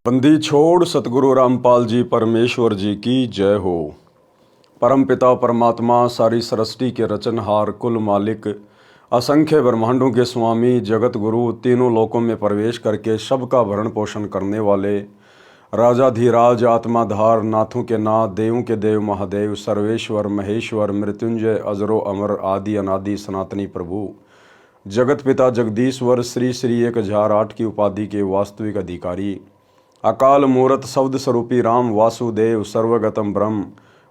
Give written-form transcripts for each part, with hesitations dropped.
बंदी छोड़ सतगुरु रामपाल जी परमेश्वर जी की जय हो। परमपिता परमात्मा सारी सृष्टि के रचनहार कुल मालिक असंख्य ब्रह्मांडों के स्वामी जगत गुरु तीनों लोकों में प्रवेश करके सबका भरण पोषण करने वाले राजाधिराज आत्माधार नाथों के नाथ देवों के देव महादेव सर्वेश्वर महेश्वर मृत्युंजय अजरो अमर आदि अनादि सनातनी प्रभु जगत पिता जगदीश्वर श्री श्री 1008 की उपाधि के वास्तविक अधिकारी अकाल मूरत शब्द स्वरूपी राम वासुदेव सर्वगतम ब्रह्म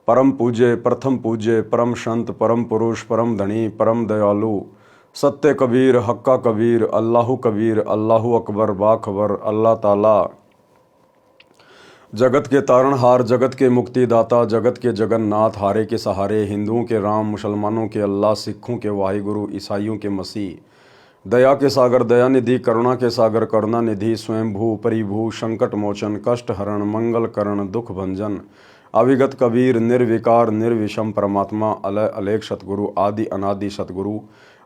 परम पूज्य प्रथम पूज्य परम संत परम पुरुष परम धनी परम दयालु सत्य कबीर हक्का कबीर अल्लाहु अकबर बाखबर अल्लाह ताला जगत के तारणहार जगत के मुक्तिदाता जगत के जगन्नाथ हारे के सहारे हिंदुओं के राम मुसलमानों के अल्लाह सिखों के वाहिगुरु ईसाइयों के मसीह दया के सागर दयानिधि करुणा के सागर करुणानिधि स्वयंभू परिभू संकट मोचन कष्ट हरण मंगल करण दुख भंजन अविगत कबीर निर्विकार निर्विषम परमात्मा अलय अलेख सतगुरु आदि अनादि सतगुरु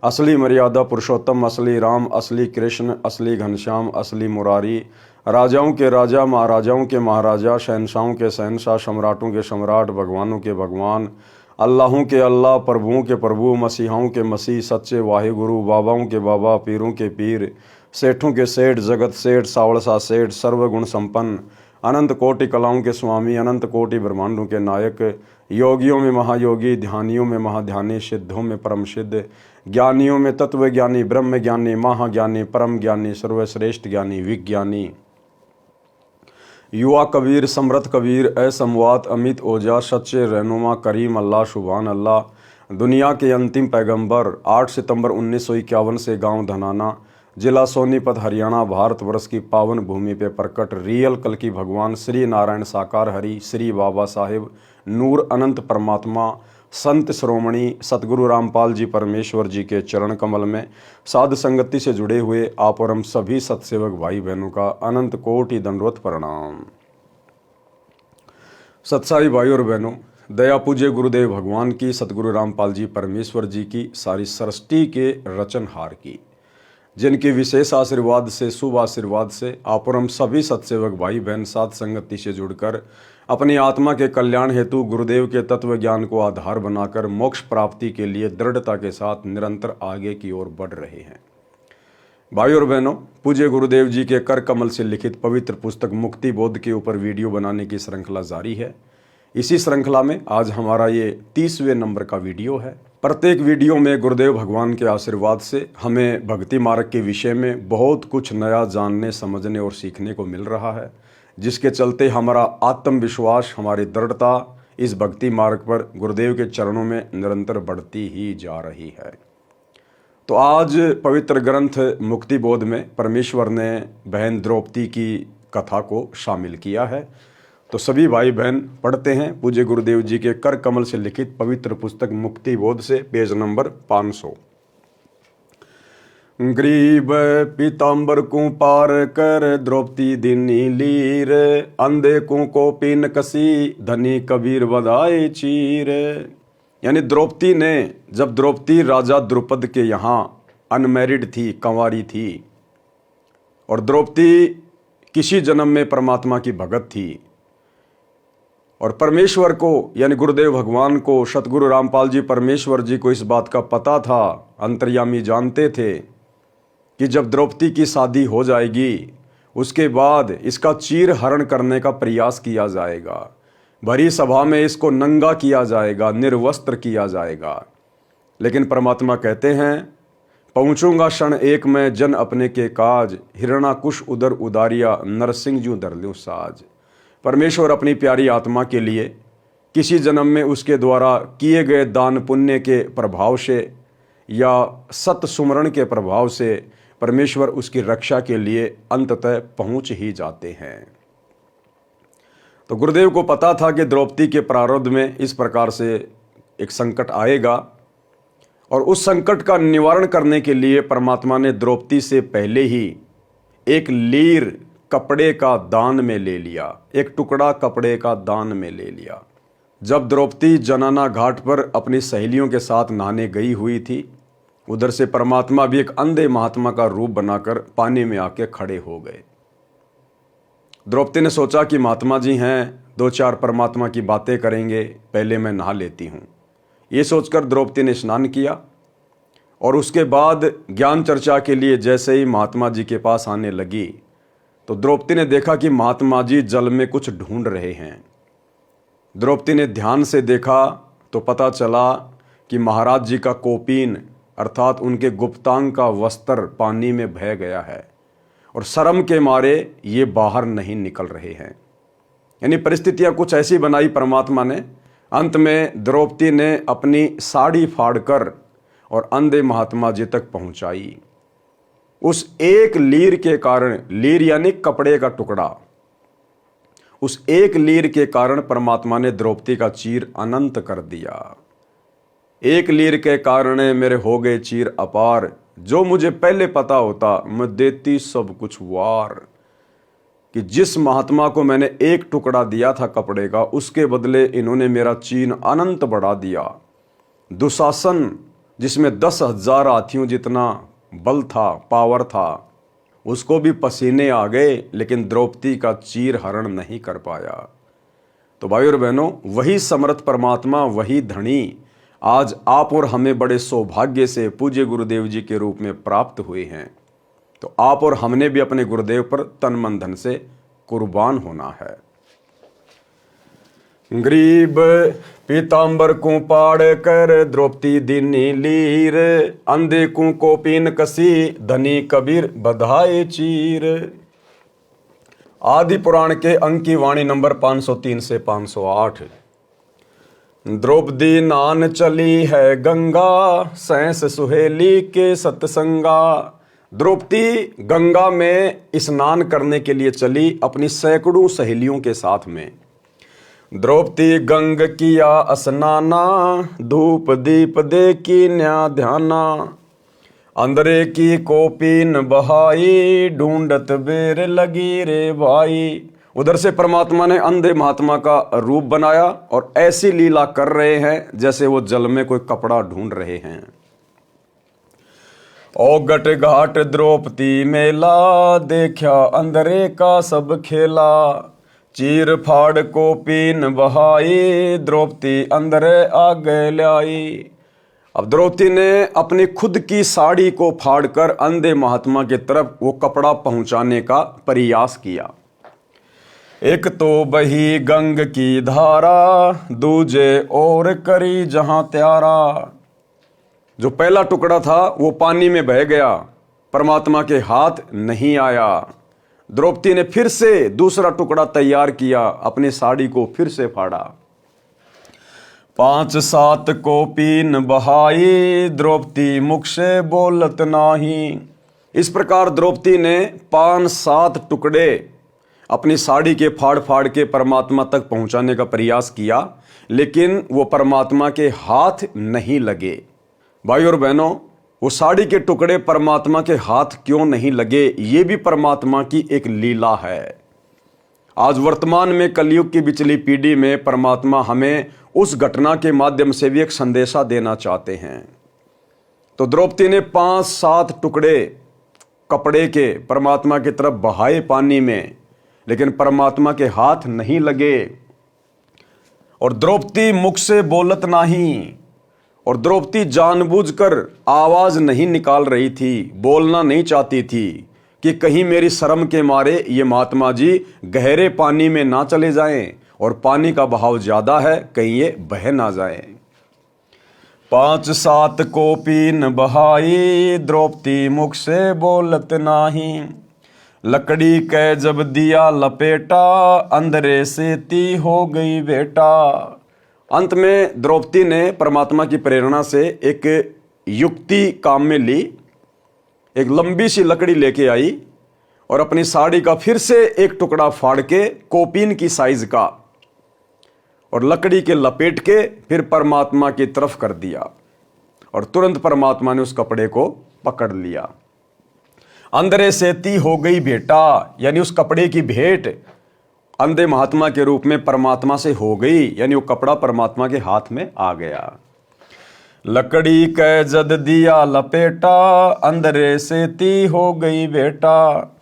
असली मर्यादा पुरुषोत्तम असली राम असली कृष्ण असली घनश्याम असली मुरारी राजाओं के राजा महाराजाओं के महाराजा शहनशाहों के शहनशाह सम्राटों के सम्राट भगवानों के भगवान अल्लाहों के अल्लाह प्रभुओं के प्रभु मसीहाओं के मसीह सच्चे वाहिगुरु बाबाओं के बाबा पीरों के पीर सेठों के सेठ जगत सेठ सावड़सा सेठ सर्वगुण संपन्न अनंत कोटि कलाओं के स्वामी अनंत कोटि ब्रह्मांडों के नायक योगियों में महायोगी ध्यानियों में महाध्यानी सिद्धों में परम सिद्ध ज्ञानियों में तत्व ज्ञानी ब्रह्म ज्ञानी महाज्ञानी परम ज्ञानी सर्वश्रेष्ठ ज्ञानी विज्ञानी युवा कबीर समृद्ध कबीर असमवात अमित ओजा सच्चे रहनुमा करीम अल्लाह शुभान अल्लाह दुनिया के अंतिम पैगंबर 8 सितंबर 1951 से गांव धनाना जिला सोनीपत हरियाणा भारतवर्ष की पावन भूमि पे प्रकट रियल कल की भगवान श्री नारायण साकार हरि श्री बाबा साहेब नूर अनंत परमात्मा संत श्रोमणी सतगुरु रामपाल जी परमेश्वर जी के चरण कमल में साध संगति से जुड़े हुए आप और हम सभी सत्सेवक भाई बहनों का अनंत कोटि दंडवत प्रणाम। सत्साई भाई और बहनों, दया पूज्य गुरुदेव भगवान की सतगुरु रामपाल जी परमेश्वर जी की सारी सृष्टि के रचनहार की जिनके विशेष आशीर्वाद से शुभ आशीर्वाद से आप और हम सभी सत्सेवक भाई बहन साध संगति से जुड़कर अपनी आत्मा के कल्याण हेतु गुरुदेव के तत्व ज्ञान को आधार बनाकर मोक्ष प्राप्ति के लिए दृढ़ता के साथ निरंतर आगे की ओर बढ़ रहे हैं। भाई और बहनों, पूज्य गुरुदेव जी के कर कमल से लिखित पवित्र पुस्तक मुक्ति बोध के ऊपर वीडियो बनाने की श्रृंखला जारी है। इसी श्रृंखला में आज हमारा ये 30वें नंबर का वीडियो है। प्रत्येक वीडियो में गुरुदेव भगवान के आशीर्वाद से हमें भक्ति मार्ग के विषय में बहुत कुछ नया जानने समझने और सीखने को मिल रहा है, जिसके चलते हमारा आत्मविश्वास हमारी दृढ़ता इस भक्ति मार्ग पर गुरुदेव के चरणों में निरंतर बढ़ती ही जा रही है। तो आज पवित्र ग्रंथ मुक्ति बोध में परमेश्वर ने बहन द्रौपदी की कथा को शामिल किया है। तो सभी भाई बहन पढ़ते हैं पूज्य गुरुदेव जी के कर कमल से लिखित पवित्र पुस्तक मुक्ति बोध से पेज नंबर 500। ग्रीब पीताम्बर को पार कर द्रौपदी दिनी लीर अंधे को पीन कसी धनी कबीर बधाए चीर। यानी द्रौपदी ने, जब द्रौपदी राजा द्रुपद के यहाँ अनमैरिड थी, कंवारी थी, और द्रौपदी किसी जन्म में परमात्मा की भगत थी और परमेश्वर को यानी गुरुदेव भगवान को सतगुरु रामपाल जी परमेश्वर जी को इस बात का पता था, अंतर्यामी जानते थे कि जब द्रौपदी की शादी हो जाएगी उसके बाद इसका चीर हरण करने का प्रयास किया जाएगा, भरी सभा में इसको नंगा किया जाएगा, निर्वस्त्र किया जाएगा। लेकिन परमात्मा कहते हैं, पहुँचूंगा क्षण एक में जन अपने के काज हिरणाकुश उदर उदारिया नरसिंह जू धर लूं साज। परमेश्वर अपनी प्यारी आत्मा के लिए किसी जन्म में उसके द्वारा किए गए दान पुण्य के प्रभाव से या सत सुमरण के प्रभाव से परमेश्वर उसकी रक्षा के लिए अंततः पहुंच ही जाते हैं। तो गुरुदेव को पता था कि द्रौपदी के प्रारब्ध में इस प्रकार से एक संकट आएगा और उस संकट का निवारण करने के लिए परमात्मा ने द्रौपदी से पहले ही एक लीर कपड़े का दान में ले लिया, एक टुकड़ा कपड़े का दान में ले लिया। जब द्रौपदी जनाना घाट पर अपनी सहेलियों के साथ नहाने गई हुई थी, उधर से परमात्मा भी एक अंधे महात्मा का रूप बनाकर पानी में आके खड़े हो गए। द्रौपदी ने सोचा कि महात्मा जी हैं, दो चार परमात्मा की बातें करेंगे, पहले मैं नहा लेती हूँ। ये सोचकर द्रौपदी ने स्नान किया और उसके बाद ज्ञान चर्चा के लिए जैसे ही महात्मा जी के पास आने लगी तो द्रौपदी ने देखा कि महात्मा जी जल में कुछ ढूंढ रहे हैं। द्रौपदी ने ध्यान से देखा तो पता चला कि महाराज जी का कोपीन अर्थात उनके गुप्तांग का वस्त्र पानी में बह गया है और शर्म के मारे ये बाहर नहीं निकल रहे हैं। यानी परिस्थितियां कुछ ऐसी बनाई परमात्मा ने। अंत में द्रौपदी ने अपनी साड़ी फाड़कर और अंधे महात्मा जी तक पहुंचाई। उस एक लीर के कारण, लीर यानी कपड़े का टुकड़ा, उस एक लीर के कारण परमात्मा ने द्रौपदी का चीर अनंत कर दिया। एक लीर के कारण मेरे हो गए चीर अपार, जो मुझे पहले पता होता मैं देती सब कुछ वार। कि जिस महात्मा को मैंने एक टुकड़ा दिया था कपड़े का, उसके बदले इन्होंने मेरा चीन अनंत बढ़ा दिया। दुशासन जिसमें 10,000 हाथियों जितना बल था, पावर था, उसको भी पसीने आ गए, लेकिन द्रौपदी का चीर हरण नहीं कर पाया। तो भाई और बहनों, वही समर्थ परमात्मा, वही धनी आज आप और हमें बड़े सौभाग्य से पूज्य गुरुदेव जी के रूप में प्राप्त हुए हैं। तो आप और हमने भी अपने गुरुदेव पर तन मन धन से कुर्बान होना है। गरीब पीतांबर को पाड़ कर द्रौपदी दीनी लीर, अंधे को कोपीन कसी धनी कबीर बधाए चीर। आदि पुराण के अंक की वाणी नंबर 503 से 508। द्रौपदी नान चली है गंगा, सैंस सुहेली के सत्संगा। द्रौपदी गंगा में स्नान करने के लिए चली अपनी सैकड़ों सहेलियों के साथ में। द्रौपदी गंग किया स्नाना, धूप दीप दे की न्या ध्याना। अंदरे की कोपीन बहाई, ढूंढत बेर लगी रे भाई। उधर से परमात्मा ने अंधे महात्मा का रूप बनाया और ऐसी लीला कर रहे हैं जैसे वो जल में कोई कपड़ा ढूंढ रहे हैं। ओगट घाट द्रौपदी मेला, देखा अंधरे का सब खेला। चीर फाड़ कोपीन बहाई, द्रौपदी अंधरे आगे लाई। अब द्रौपदी ने अपनी खुद की साड़ी को फाड़कर अंधे महात्मा की तरफ वो कपड़ा पहुंचाने का प्रयास किया। एक तो बही गंग की धारा, दूजे और करी जहां त्यारा। जो पहला टुकड़ा था वो पानी में बह गया, परमात्मा के हाथ नहीं आया। द्रौपदी ने फिर से दूसरा टुकड़ा तैयार किया, अपनी साड़ी को फिर से फाड़ा। 5-7 कोपीन बहाई, द्रौपदी मुख से बोलत नाही। इस प्रकार द्रौपदी ने 5-7 टुकड़े अपनी साड़ी के फाड़ फाड़ के परमात्मा तक पहुंचाने का प्रयास किया, लेकिन वो परमात्मा के हाथ नहीं लगे। भाई और बहनों, वो साड़ी के टुकड़े परमात्मा के हाथ क्यों नहीं लगे, ये भी परमात्मा की एक लीला है। आज वर्तमान में कलयुग की बिचली पीढ़ी में परमात्मा हमें उस घटना के माध्यम से भी एक संदेशा देना चाहते हैं। तो द्रौपदी ने 5-7 टुकड़े कपड़े के परमात्मा की तरफ बहाए पानी में, लेकिन परमात्मा के हाथ नहीं लगे। और द्रौपदी मुख से बोलत नहीं, और द्रौपदी जानबूझकर आवाज नहीं निकाल रही थी, बोलना नहीं चाहती थी कि कहीं मेरी शर्म के मारे ये महात्मा जी गहरे पानी में ना चले जाएं और पानी का बहाव ज्यादा है, कहीं ये बह ना जाए। 5-7 कोपीन बहाई, द्रौपदी मुख से बोलत नाही। लकड़ी के जब दिया लपेटा, अंधरे से ती हो गई बेटा। अंत में द्रौपदी ने परमात्मा की प्रेरणा से एक युक्ति काम में ली। एक लंबी सी लकड़ी लेके आई और अपनी साड़ी का फिर से एक टुकड़ा फाड़ के कोपीन की साइज का और लकड़ी के लपेट के फिर परमात्मा की तरफ कर दिया और तुरंत परमात्मा ने उस कपड़े को पकड़ लिया। अंधरे से ती हो गई भेंटा, यानी उस कपड़े की भेंट अंधे महात्मा के रूप में परमात्मा से हो गई, यानी वो कपड़ा परमात्मा के हाथ में आ गया। लकड़ी के जद दिया लपेटा, अंधरे से ती हो गई बेटा।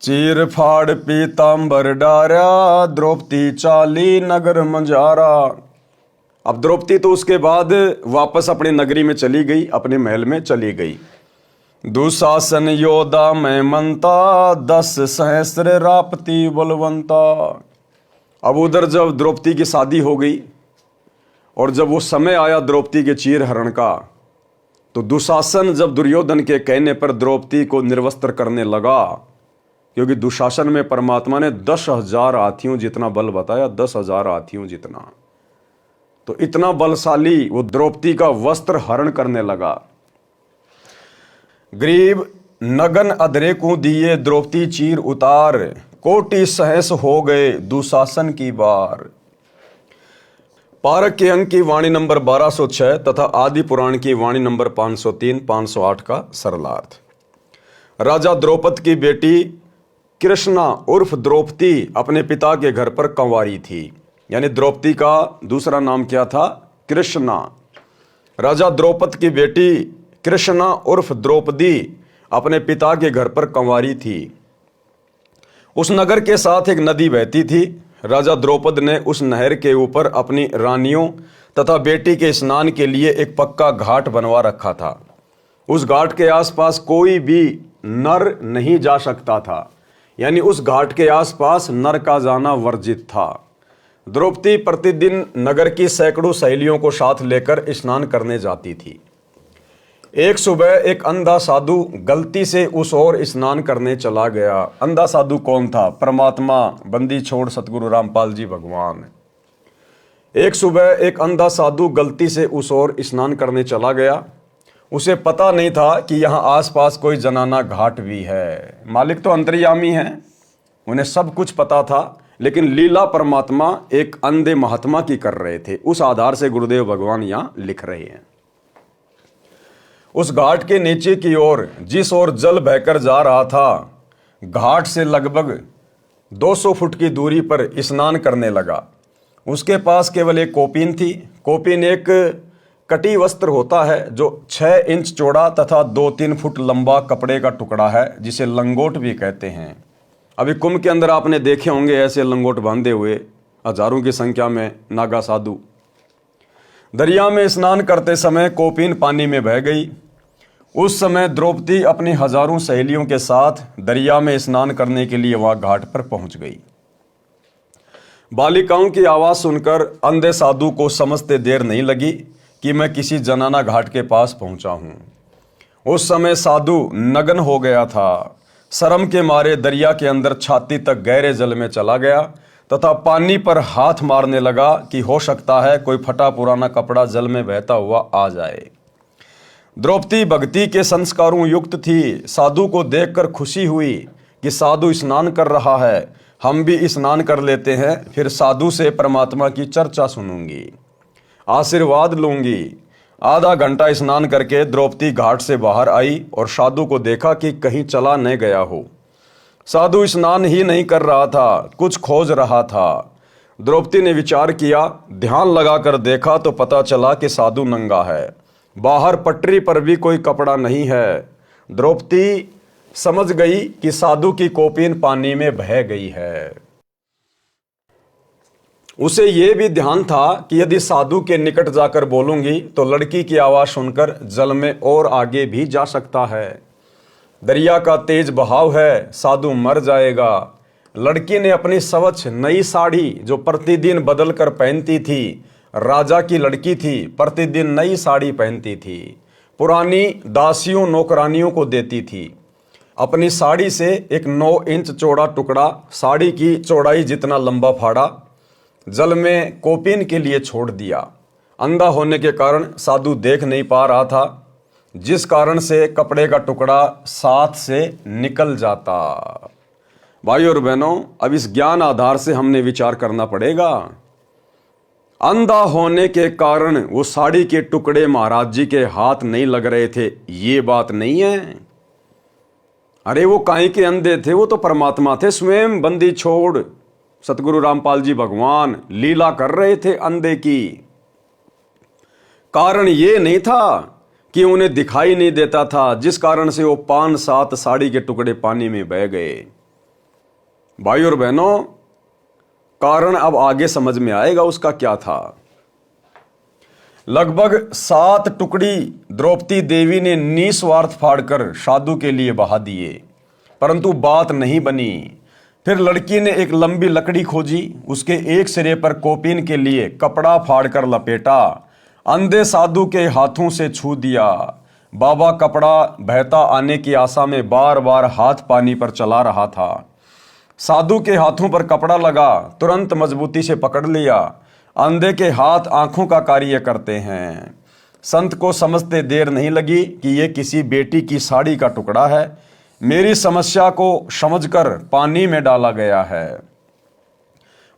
चीर फाड़ पीताम्बर डारा, द्रौपदी चाली नगर मंजारा। अब द्रौपदी तो उसके बाद वापस अपनी नगरी में चली गई, अपने महल में चली गई। दुशासन योद्धा में मनता, 10 सहस्र रापती बलवंता। अब उधर जब द्रौपदी की शादी हो गई और जब वो समय आया द्रौपदी के चीर हरण का, तो दुशासन जब दुर्योधन के कहने पर द्रौपदी को निर्वस्त्र करने लगा, क्योंकि दुशासन में परमात्मा ने 10,000 हाथियों जितना बल बताया, 10,000 हाथियों जितना, तो इतना बलशाली वो द्रौपदी का वस्त्र हरण करने लगा। ग्रीब नगन अधरे को दिए, द्रौपदी चीर उतार, कोटि सहस हो गए दुशासन की बार। पारक के अंक की वाणी नंबर 1206 तथा आदि पुराण की वाणी नंबर 503, 508 का सरलार्थ। राजा द्रौपद की बेटी कृष्णा उर्फ द्रौपदी अपने पिता के घर पर कंवारी थी, यानी द्रौपदी का दूसरा नाम क्या था? कृष्णा। राजा द्रौपद की बेटी कृष्णा उर्फ द्रौपदी अपने पिता के घर पर कंवारी थी। उस नगर के साथ एक नदी बहती थी। राजा द्रौपद ने उस नहर के ऊपर अपनी रानियों तथा बेटी के स्नान के लिए एक पक्का घाट बनवा रखा था। उस घाट के आसपास कोई भी नर नहीं जा सकता था, यानी उस घाट के आसपास नर का जाना वर्जित था। द्रौपदी प्रतिदिन नगर की सैकड़ों सहेलियों को साथ लेकर स्नान करने जाती थी। एक सुबह एक अंधा साधु गलती से उस ओर स्नान करने चला गया। अंधा साधु कौन था? परमात्मा बंदी छोड़ सतगुरु रामपाल जी भगवान। एक सुबह एक अंधा साधु गलती से उस ओर स्नान करने चला गया। उसे पता नहीं था कि यहाँ आसपास कोई जनाना घाट भी है। मालिक तो अंतर्यामी है, उन्हें सब कुछ पता था, लेकिन लीला परमात्मा एक अंधे महात्मा की कर रहे थे। उस आधार से गुरुदेव भगवान यहाँ लिख रहे हैं। उस घाट के नीचे की ओर जिस ओर जल बहकर जा रहा था, घाट से लगभग 200 फुट की दूरी पर स्नान करने लगा। उसके पास केवल एक कोपीन थी। कोपीन एक कटी वस्त्र होता है जो 6 इंच चौड़ा तथा 2-3 फुट लंबा कपड़े का टुकड़ा है, जिसे लंगोट भी कहते हैं। अभी कुंभ के अंदर आपने देखे होंगे ऐसे लंगोट बांधे हुए हजारों की संख्या में नागा साधु। दरिया में स्नान करते समय कोपीन पानी में बह गई। उस समय द्रौपदी अपनी हजारों सहेलियों के साथ दरिया में स्नान करने के लिए वहां घाट पर पहुंच गई। बालिकाओं की आवाज सुनकर अंधे साधु को समझते देर नहीं लगी कि मैं किसी जनाना घाट के पास पहुंचा हूं। उस समय साधु नग्न हो गया था। शर्म के मारे दरिया के अंदर छाती तक गहरे जल में चला गया तथा पानी पर हाथ मारने लगा कि हो सकता है कोई फटा पुराना कपड़ा जल में बहता हुआ आ जाए। द्रौपदी भक्ति के संस्कारों युक्त थी। साधु को देखकर खुशी हुई कि साधु स्नान कर रहा है, हम भी स्नान कर लेते हैं, फिर साधु से परमात्मा की चर्चा सुनूंगी, आशीर्वाद लूंगी। आधा घंटा स्नान करके द्रौपदी घाट से बाहर आई और साधु को देखा कि कहीं चला न गया हो। साधु स्नान ही नहीं कर रहा था, कुछ खोज रहा था। द्रौपदी ने विचार किया, ध्यान लगाकर देखा तो पता चला कि साधु नंगा है। बाहर पटरी पर भी कोई कपड़ा नहीं है। द्रौपदी समझ गई कि साधु की कोपीन पानी में बह गई है। उसे यह भी ध्यान था कि यदि साधु के निकट जाकर बोलूंगी तो लड़की की आवाज सुनकर जल में और आगे भी जा सकता है। दरिया का तेज बहाव है, साधु मर जाएगा। लड़की ने अपनी स्वच्छ नई साड़ी जो प्रतिदिन बदल कर पहनती थी, राजा की लड़की थी, प्रतिदिन नई साड़ी पहनती थी, पुरानी दासियों नौकरानियों को देती थी। अपनी साड़ी से एक 9 इंच चौड़ा टुकड़ा साड़ी की चौड़ाई जितना लंबा फाड़ा जल में कोपीन के लिए छोड़ दिया। अंधा होने के कारण साधु देख नहीं पा रहा था, जिस कारण से कपड़े का टुकड़ा साथ से निकल जाता। भाइयों और बहनों, अब इस ज्ञान आधार से हमने विचार करना पड़ेगा। अंधा होने के कारण वो साड़ी के टुकड़े महाराज जी के हाथ नहीं लग रहे थे, ये बात नहीं है। अरे वो काहे के अंधे थे? वो तो परमात्मा थे, स्वयं बंदी छोड़ सतगुरु रामपाल जी भगवान लीला कर रहे थे अंधे की। कारण ये नहीं था कि उन्हें दिखाई नहीं देता था, जिस कारण से वो 5-7 साड़ी के टुकड़े पानी में बह गए। भाई और बहनों, कारण अब आगे समझ में आएगा उसका क्या था। लगभग 7 टुकड़ी द्रौपदी देवी ने निस्वार्थ फाड़कर साधु के लिए बहा दिए, परंतु बात नहीं बनी। फिर लड़की ने एक लंबी लकड़ी खोजी, उसके एक सिरे पर कोपिन के लिए कपड़ा फाड़कर लपेटा, अंधे साधु के हाथों से छू दिया। बाबा कपड़ा बहता आने की आशा में बार बार हाथ पानी पर चला रहा था। साधु के हाथों पर कपड़ा लगा, तुरंत मजबूती से पकड़ लिया। अंधे के हाथ आंखों का कार्य करते हैं। संत को समझते देर नहीं लगी कि ये किसी बेटी की साड़ी का टुकड़ा है। मेरी समस्या को समझकर पानी में डाला गया है,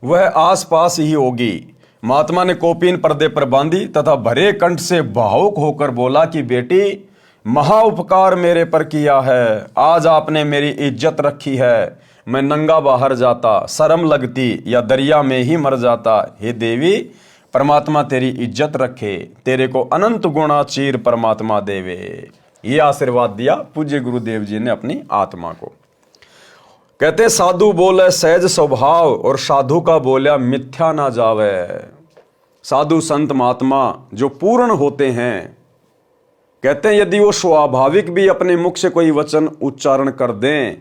वह आसपास ही होगी। महात्मा ने कोपीन पर्दे पर बांधी तथा भरे कंठ से भावुक होकर बोला कि बेटी, महा उपकार मेरे पर किया है। आज आपने मेरी इज्जत रखी है। मैं नंगा बाहर जाता, शर्म लगती या दरिया में ही मर जाता। हे देवी, परमात्मा तेरी इज्जत रखे, तेरे को अनंत गुणा चीर परमात्मा देवे। ये आशीर्वाद दिया पूज्य गुरुदेव जी ने अपनी आत्मा को। कहते साधु बोले सहज स्वभाव और साधु का बोला मिथ्या ना जावे। साधु संत महात्मा जो पूर्ण होते हैं, कहते हैं यदि वो स्वाभाविक भी अपने मुख से कोई वचन उच्चारण कर दें,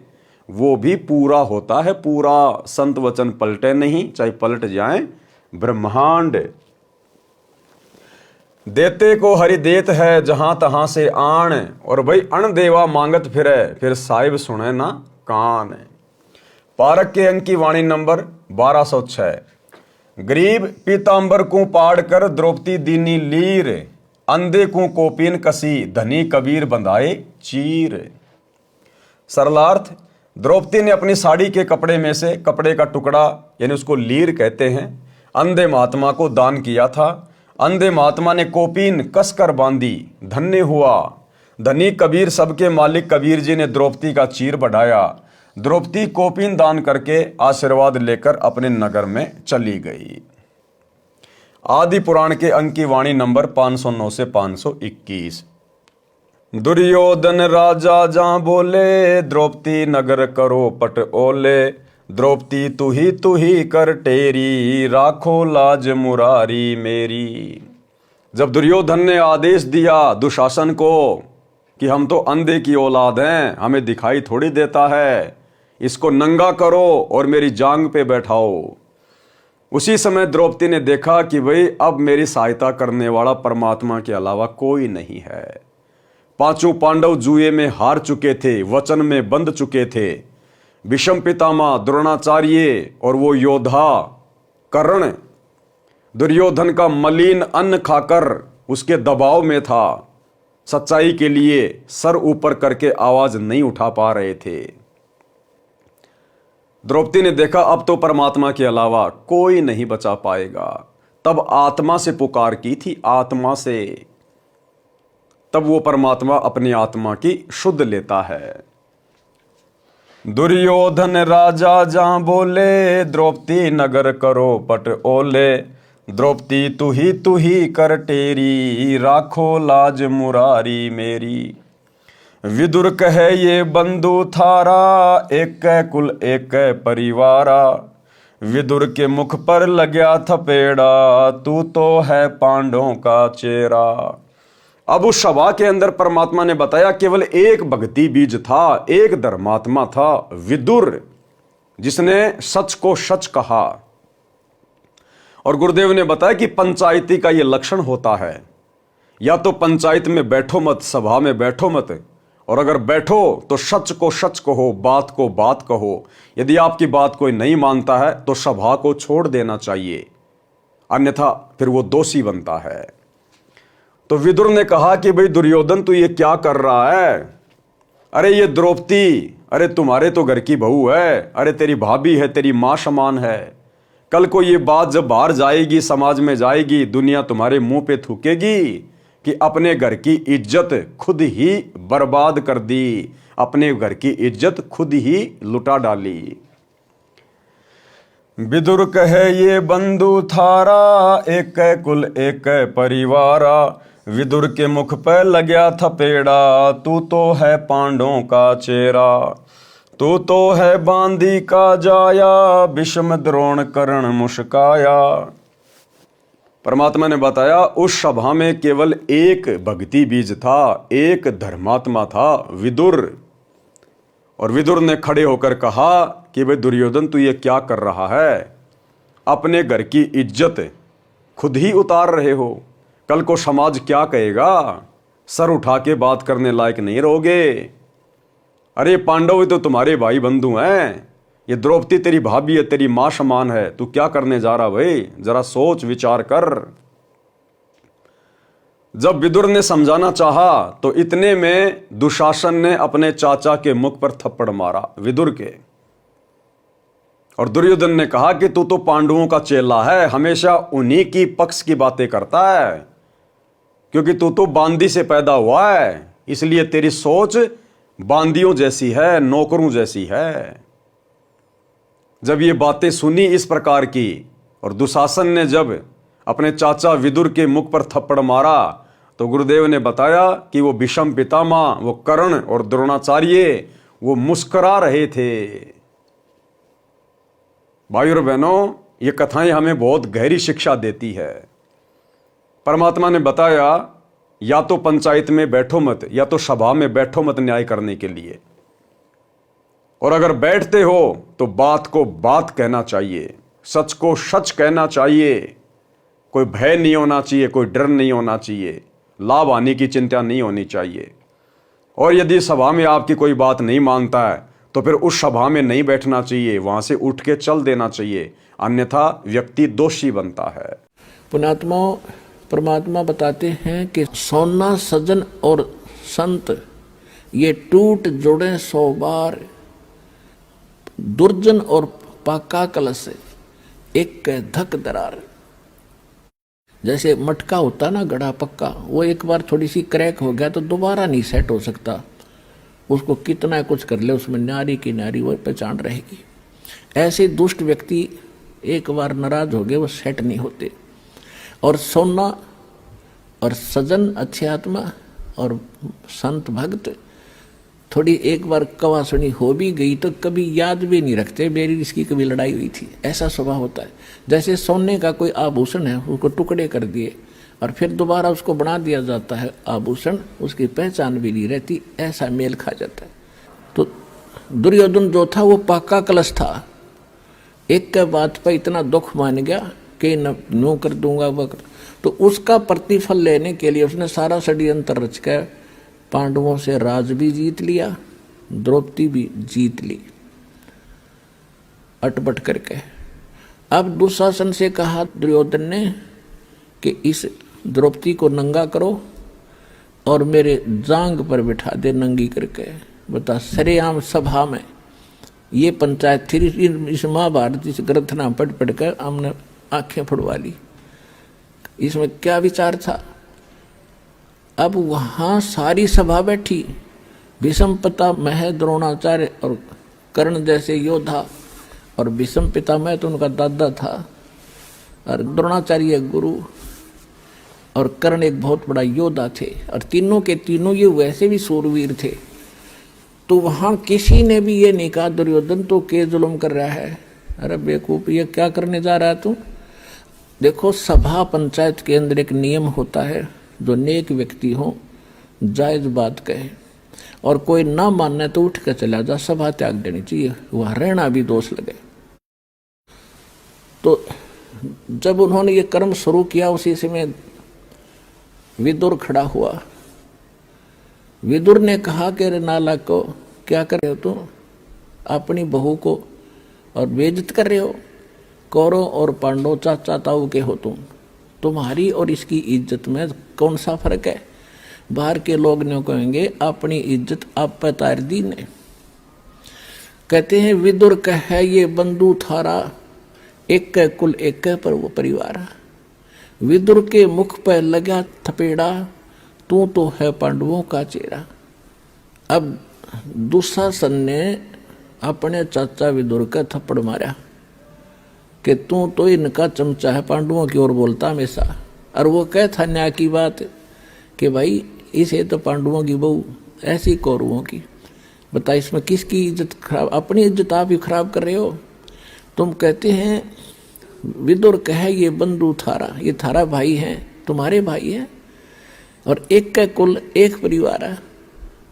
वो भी पूरा होता है। पूरा संत वचन पलटे नहीं, चाहे पलट जाएं ब्रह्मांड। देते को हरि देत है जहां तहां से आण, और भाई अण देवा मांगत फिर साहिब सुने ना कान। पारक के अंक की वाणी नंबर 1206। गरीब पीतांबर को पाड़ कर द्रौपदी दीनी लीर, अंधे को कोपीन कसी धनी कबीर बंधाए चीर। सरलार्थ, द्रौपदी ने अपनी साड़ी के कपड़े में से कपड़े का टुकड़ा, यानी उसको लीर कहते हैं, अंधे महात्मा को दान किया था। अंधे महात्मा ने कोपीन कसकर बांधी, धन्य हुआ। धनी कबीर सबके मालिक कबीर जी ने द्रौपदी का चीर बढ़ाया। द्रौपदी कोपीन दान करके आशीर्वाद लेकर अपने नगर में चली गई। आदि पुराण के अंक की वाणी नंबर 509 से 521। दुर्योधन राजा जहां बोले, द्रौपदी नगर करो पट ओले। द्रौपदी तू ही कर टेरी, राखो लाज मुरारी मेरी। जब दुर्योधन ने आदेश दिया दुशासन को कि हम तो अंधे की औलाद हैं, हमें दिखाई थोड़ी देता है, इसको नंगा करो और मेरी जांग पे बैठाओ। उसी समय द्रौपदी ने देखा कि भाई अब मेरी सहायता करने वाला परमात्मा के अलावा कोई नहीं है। पांचों पांडव जुए में हार चुके थे, वचन में बंध चुके थे। भीष्म पितामह, द्रोणाचार्य और वो योद्धा कर्ण दुर्योधन का मलिन अन्न खाकर उसके दबाव में था। सच्चाई के लिए सर ऊपर करके आवाज नहीं उठा पा रहे थे। द्रौपदी ने देखा अब तो परमात्मा के अलावा कोई नहीं बचा पाएगा। तब आत्मा से पुकार की थी, आत्मा से। तब वो परमात्मा अपनी आत्मा की शुद्ध लेता है। दुर्योधन राजा जहां बोले, द्रौपदी नगर करो पट ओले। द्रौपदी तू ही कर टेरी, राखो लाज मुरारी मेरी। विदुर कहे ये बंधु थारा, एक कुल एक परिवारा। विदुर के मुख पर लग्या थपेड़ा, तू तो है पांडवों का चेहरा। अब उस सभा के अंदर परमात्मा ने बताया केवल एक भक्ति बीज था, एक धर्मात्मा था, विदुर, जिसने सच को सच कहा। और गुरुदेव ने बताया कि पंचायती का यह लक्षण होता है, या तो पंचायत में बैठो मत, सभा में बैठो मत, और अगर बैठो तो सच को सच कहो, बात को बात कहो। यदि आपकी बात कोई नहीं मानता है तो सभा को छोड़ देना चाहिए, अन्यथा फिर वो दोषी बनता है। तो विदुर ने कहा कि भाई दुर्योधन तू ये क्या कर रहा है? अरे ये द्रौपदी, अरे तुम्हारे तो घर की बहू है, अरे तेरी भाभी है, तेरी माँ समान है। कल को ये बात जब बाहर जाएगी, समाज में जाएगी, दुनिया तुम्हारे मुंह पे थूकेगी कि अपने घर की इज्जत खुद ही बर्बाद कर दी, अपने घर की इज्जत खुद ही लुटा डाली। विदुर कहे ये बंधु थारा, एक कुल एक परिवारा। विदुर के मुख पर लग्या थपेड़ा, तू तो है पांडवों का चेहरा। तू तो है बांदी का जाया, विषम द्रोण कर्ण मुस्काया। परमात्मा ने बताया उस सभा में केवल एक भक्ति बीज था, एक धर्मात्मा था, विदुर। और विदुर ने खड़े होकर कहा कि भाई दुर्योधन, तू ये क्या कर रहा है? अपने घर की इज्जत खुद ही उतार रहे हो। कल को समाज क्या कहेगा? सर उठा के बात करने लायक नहीं रहोगे। अरे पांडव तो तुम्हारे भाई बंधु हैं, ये द्रौपदी तेरी भाभी है, तेरी मां समान है, तू क्या करने जा रहा भाई? जरा सोच विचार कर। जब विदुर ने समझाना चाहा तो इतने में दुशासन ने अपने चाचा के मुख पर थप्पड़ मारा, विदुर के। और दुर्योधन ने कहा कि तू तो पांडवों का चेला है, हमेशा उन्हीं की पक्ष की बातें करता है, क्योंकि तू तो बांदी से पैदा हुआ है, इसलिए तेरी सोच बांदियों जैसी है, नौकरों जैसी है। जब ये बातें सुनी इस प्रकार की और दुशासन ने जब अपने चाचा विदुर के मुख पर थप्पड़ मारा तो गुरुदेव ने बताया कि वो भीष्म पितामह, वो कर्ण और द्रोणाचार्य वो मुस्कुरा रहे थे। भाइयों और बहनों, ये कथाएं हमें बहुत गहरी शिक्षा देती है। परमात्मा ने बताया या तो पंचायत में बैठो मत, या तो सभा में बैठो मत न्याय करने के लिए। और अगर बैठते हो तो बात को बात कहना चाहिए, सच को सच कहना चाहिए। कोई भय नहीं होना चाहिए, कोई डर नहीं होना चाहिए, लाभ हानि की चिंता नहीं होनी चाहिए। और यदि सभा में आपकी कोई बात नहीं मानता है तो फिर उस सभा में नहीं बैठना चाहिए, वहां से उठ के चल देना चाहिए, अन्यथा व्यक्ति दोषी बनता है। पुण्यात्मा परमात्मा बताते हैं कि सोना सजन और संत ये टूट जुड़े 100 बार, दुर्जन और पाका कलश एक धक दरार। जैसे मटका होता ना गड़ा पक्का, वो एक बार थोड़ी सी क्रैक हो गया तो दोबारा नहीं सेट हो सकता, उसको कितना कुछ कर ले उसमें नारी की नारी वो पहचान रहेगी। ऐसे दुष्ट व्यक्ति एक बार नाराज हो गए वो सेट नहीं होते। और सोना और सजन अच्छे आत्मा और संत भक्त थोड़ी एक बार कवा सुनी हो भी गई तो कभी याद भी नहीं रखते मेरी इसकी कभी लड़ाई हुई थी, ऐसा स्वभाव होता है। जैसे सोने का कोई आभूषण है उसको टुकड़े कर दिए और फिर दोबारा उसको बना दिया जाता है आभूषण, उसकी पहचान भी नहीं रहती, ऐसा मेल खा जाता है। तो दुर्योधन जो था वो पाका कलश था, एक के बात पर इतना दुख मान गया कि नो कर दूंगा वह कर। तो उसका प्रतिफल लेने के लिए उसने सारा षड्यंत्र रच कर पांडवों से राज भी जीत लिया, द्रौपदी भी जीत ली अटपट करके। अब दुशासन से कहा दुर्योधन ने कि इस द्रौपदी को नंगा करो और मेरे जांग पर बिठा दे नंगी करके। बता, सरेआम सभा में ये पंचायत थी, इस महाभारत इस ग्रंथना पढ़ पढ़ कर हमने आंखें फुड़वा ली। इसमें क्या विचार था? अब वहां सारी सभा बैठी, भीष्म पितामह द्रोणाचार्य और कर्ण जैसे योद्धा, और भीष्म पितामह तो उनका दादा था और द्रोणाचार्य गुरु और कर्ण एक बहुत बड़ा योद्धा थे, और तीनों के तीनों ये वैसे भी सूरवीर थे। तो वहां किसी ने भी ये नहीं कहा दुर्योधन तो के जुल्म कर रहा है, अरे बेवकूफ ये क्या करने जा रहा है तू। देखो सभा पंचायत के अंदर एक नियम होता है, जो नेक व्यक्ति हो जायज बात कहे और कोई ना मानने तो उठ कर चला जा, सभा त्याग देनी चाहिए, वहां रहना भी दोष लगे। तो जब उन्होंने ये कर्म शुरू किया उसी समय विदुर खड़ा हुआ। विदुर ने कहा कि रे नालायक को क्या कर रहे हो तुम, अपनी बहू को और बेइज्जत कर रहे हो। कौरव और पांडव चाचा ताऊ के हो तुम, तुम्हारी और इसकी इज्जत में कौन सा फर्क है। बाहर के लोग ने कहेंगे अपनी इज्जत आप पर तार दी ने। कहते हैं विदुर कहे ये बंधु थारा, एक के कुल एक के पर वो परिवार। विदुर के मुख पर लगा थपेड़ा, तू तो है पांडवों का चेहरा। अब दुशासन ने अपने चाचा विदुर का थप्पड़ मारा कि तू तो इनका चमचा है, पांडवों की ओर बोलता हमेशा। और वो कह था न्याय की बात कि भाई इसे तो पांडवों की बहू, ऐसी कौरवों की। बता इसमें किसकी इज्जत खराब, अपनी इज्जत आप ही खराब कर रहे हो। तुम कहते हैं, विदुर कहे ये बंधु थारा, ये थारा भाई है, तुम्हारे भाई है, और एक का कुल एक परिवार है।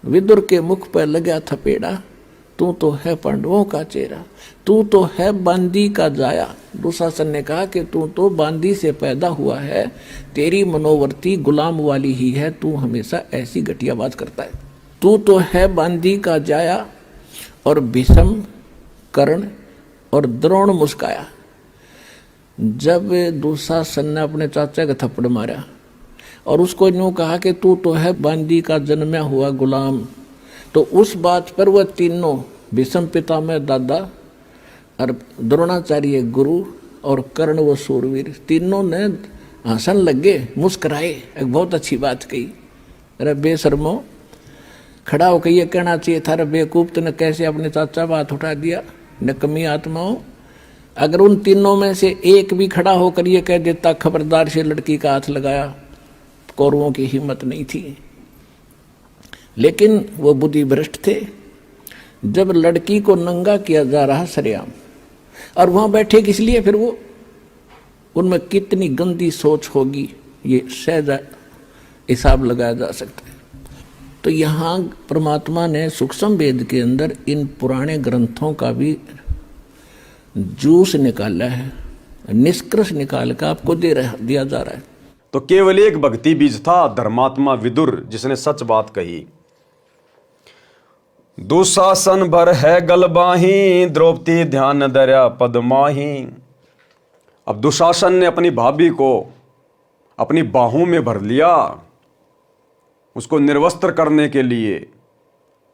विदुर के मुख पर लगा थपेड़ा, तू तो है पांडवों का चेहरा, तू तो है बांदी का जाया। दुशासन ने कहा कि तू तो बांदी से पैदा हुआ है, तेरी मनोवर्ती गुलाम वाली ही है, तू हमेशा ऐसी घटिया बात करता है। तू तो है बांदी का जाया। और भीष्म, कर्ण और द्रोण मुस्काया। जब दुशासन ने अपने चाचा का थप्पड़ मारा और उसको यूं कहा कि तू तो है बांदी का जन्मा हुआ गुलाम, तो उस बात पर वह तीनों, भीष्म पितामह दादा और द्रोणाचार्य गुरु और कर्ण व सूरवीर, तीनों ने हंसन लगे, मुस्कराए, एक बहुत अच्छी बात कही। अरे बेशर्मो, खड़ा होकर ये कहना चाहिए था, अरे बेवकूफ तूने कैसे अपने चाचा बात उठा दिया, नकमी आत्माओं। अगर उन तीनों में से एक भी खड़ा होकर ये कह देता खबरदार से लड़की का हाथ लगाया, कौरवों की हिम्मत नहीं थी। लेकिन वो बुद्धि भ्रष्ट थे। जब लड़की को नंगा किया जा रहा सरेआम, और वहां बैठे किस लिए, फिर वो, उनमें कितनी गंदी सोच होगी ये सहज हिसाब लगाया जा सकता है। तो यहाँ परमात्मा ने सूक्ष्म वेद के अंदर इन पुराने ग्रंथों का भी जूस निकाला है, निष्कर्ष निकाल कर आपको दिया जा रहा है। तो केवल एक भक्ति बीज था, धर्मात्मा विदुर, जिसने सच बात कही। दुशासन भर है गलबाही, द्रौपदी ध्यान धर्या पदमाही। अब दुशासन ने अपनी भाभी को अपनी बाहों में भर लिया, उसको निर्वस्त्र करने के लिए।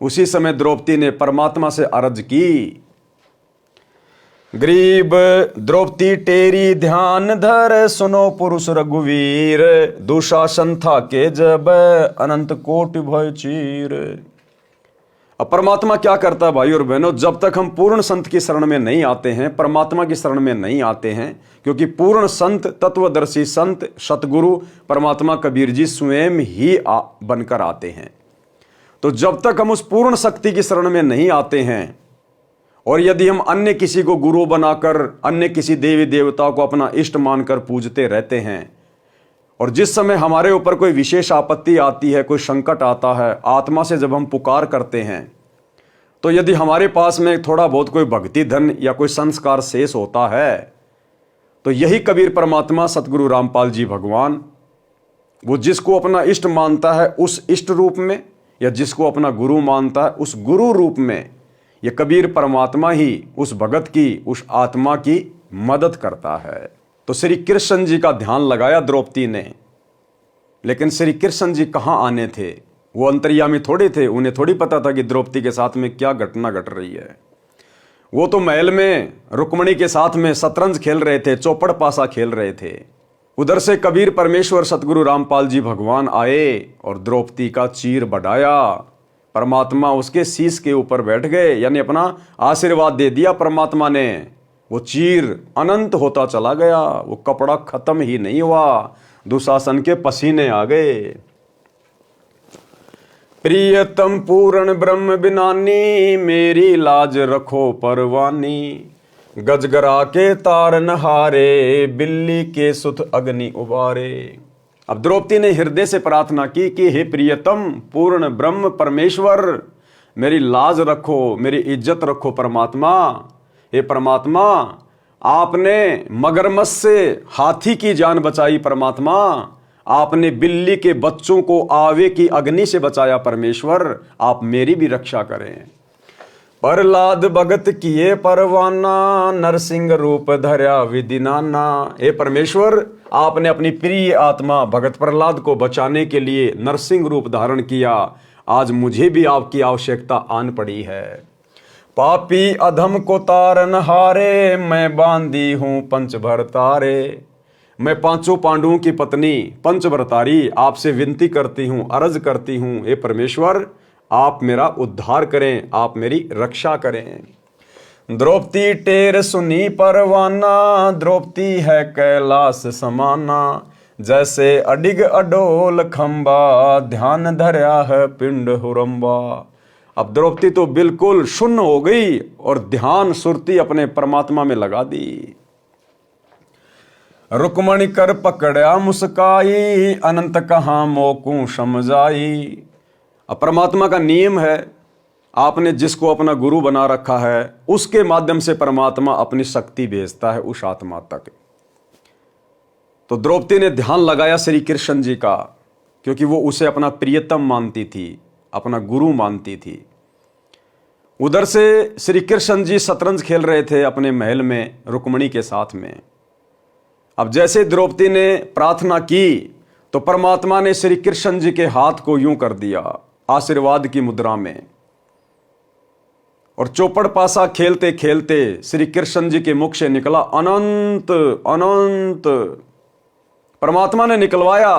उसी समय द्रौपदी ने परमात्मा से अर्ज की, गरीब द्रौपदी टेरी ध्यान धर, सुनो पुरुष रघुवीर, दुशासन था के जब अनंत कोटि भय चीर। अब परमात्मा क्या करता है भाई और बहनों, जब तक हम पूर्ण संत की शरण में नहीं आते हैं, परमात्मा की शरण में नहीं आते हैं, क्योंकि पूर्ण संत, तत्वदर्शी संत, सतगुरु परमात्मा कबीर जी स्वयं ही बनकर आते हैं। तो जब तक हम उस पूर्ण शक्ति की शरण में नहीं आते हैं, और यदि हम अन्य किसी को गुरु बनाकर, अन्य किसी देवी देवता को अपना इष्ट मानकर पूजते रहते हैं, और जिस समय हमारे ऊपर कोई विशेष आपत्ति आती है, कोई संकट आता है, आत्मा से जब हम पुकार करते हैं, तो यदि हमारे पास में थोड़ा बहुत कोई भक्ति धन या कोई संस्कार शेष होता है, तो यही कबीर परमात्मा सतगुरु रामपाल जी भगवान, वो जिसको अपना इष्ट मानता है उस इष्ट रूप में, या जिसको अपना गुरु मानता है उस गुरु रूप में, ये कबीर परमात्मा ही उस भगत की, उस आत्मा की मदद करता है। तो श्री कृष्ण जी का ध्यान लगाया द्रौपदी ने, लेकिन श्री कृष्ण जी कहाँ आने थे, वो अंतर्यामी थोड़े थे, उन्हें थोड़ी पता था कि द्रौपदी के साथ में क्या घटना घट रही है। वो तो महल में रुक्मणी के साथ में शतरंज खेल रहे थे, चौपड़ पासा खेल रहे थे। उधर से कबीर परमेश्वर सतगुरु रामपाल जी भगवान आए और द्रौपदी का चीर बढ़ाया। परमात्मा उसके शीश के ऊपर बैठ गए, यानी अपना आशीर्वाद दे दिया परमात्मा ने। वो चीर अनंत होता चला गया, वो कपड़ा खत्म ही नहीं हुआ, दुशासन के पसीने आ गए। प्रियतम पूर्ण ब्रह्म बिनानी, मेरी लाज रखो परवानी, गजगरा के तार नहारे, बिल्ली के सुत अग्नि उबारे। अब द्रौपदी ने हृदय से प्रार्थना की कि हे प्रियतम पूर्ण ब्रह्म परमेश्वर, मेरी लाज रखो, मेरी इज्जत रखो परमात्मा। हे परमात्मा, आपने मगरमच्छ से हाथी की जान बचाई परमात्मा, आपने बिल्ली के बच्चों को आवे की अग्नि से बचाया परमेश्वर, आप मेरी भी रक्षा करें। प्रहलाद भगत किए परवाना, नरसिंह रूप धर्या विधि नाना। हे परमेश्वर, आपने अपनी प्रिय आत्मा भगत प्रहलाद को बचाने के लिए नरसिंह रूप धारण किया, आज मुझे भी आपकी आवश्यकता आन पड़ी है। पापी अधम को तारन हारे, मैं बांधी हूं पंचभरतारे। मैं पांचों पांडवों की पत्नी पंचभरतारी आपसे विनती करती हूं, अर्ज करती हूं, हे परमेश्वर आप मेरा उद्धार करें, आप मेरी रक्षा करें। द्रौपदी टेर सुनी परवाना, द्रौपदी है कैलाश समाना, जैसे अडिग अडोल खंबा, ध्यान धर्या है पिंड हुरंबा। अब द्रौपदी तो बिल्कुल शून्य हो गई और ध्यान सुरती अपने परमात्मा में लगा दी। रुक्मणी कर पकड़ा मुस्काई, अनंत कहाँ मोकू समझाई। अब परमात्मा का नियम है, आपने जिसको अपना गुरु बना रखा है उसके माध्यम से परमात्मा अपनी शक्ति भेजता है उस आत्मा तक। तो द्रौपदी ने ध्यान लगाया श्री कृष्ण जी का, क्योंकि वो उसे अपना प्रियतम मानती थी, अपना गुरु मानती थी। उधर से श्री कृष्ण जी शतरंज खेल रहे थे अपने महल में रुक्मणी के साथ में। अब जैसे द्रौपदी ने प्रार्थना की तो परमात्मा ने श्री कृष्ण जी के हाथ को यूं कर दिया आशीर्वाद की मुद्रा में, और चौपड़ पासा खेलते खेलते श्री कृष्ण जी के मुख से निकला अनंत अनंत। परमात्मा ने निकलवाया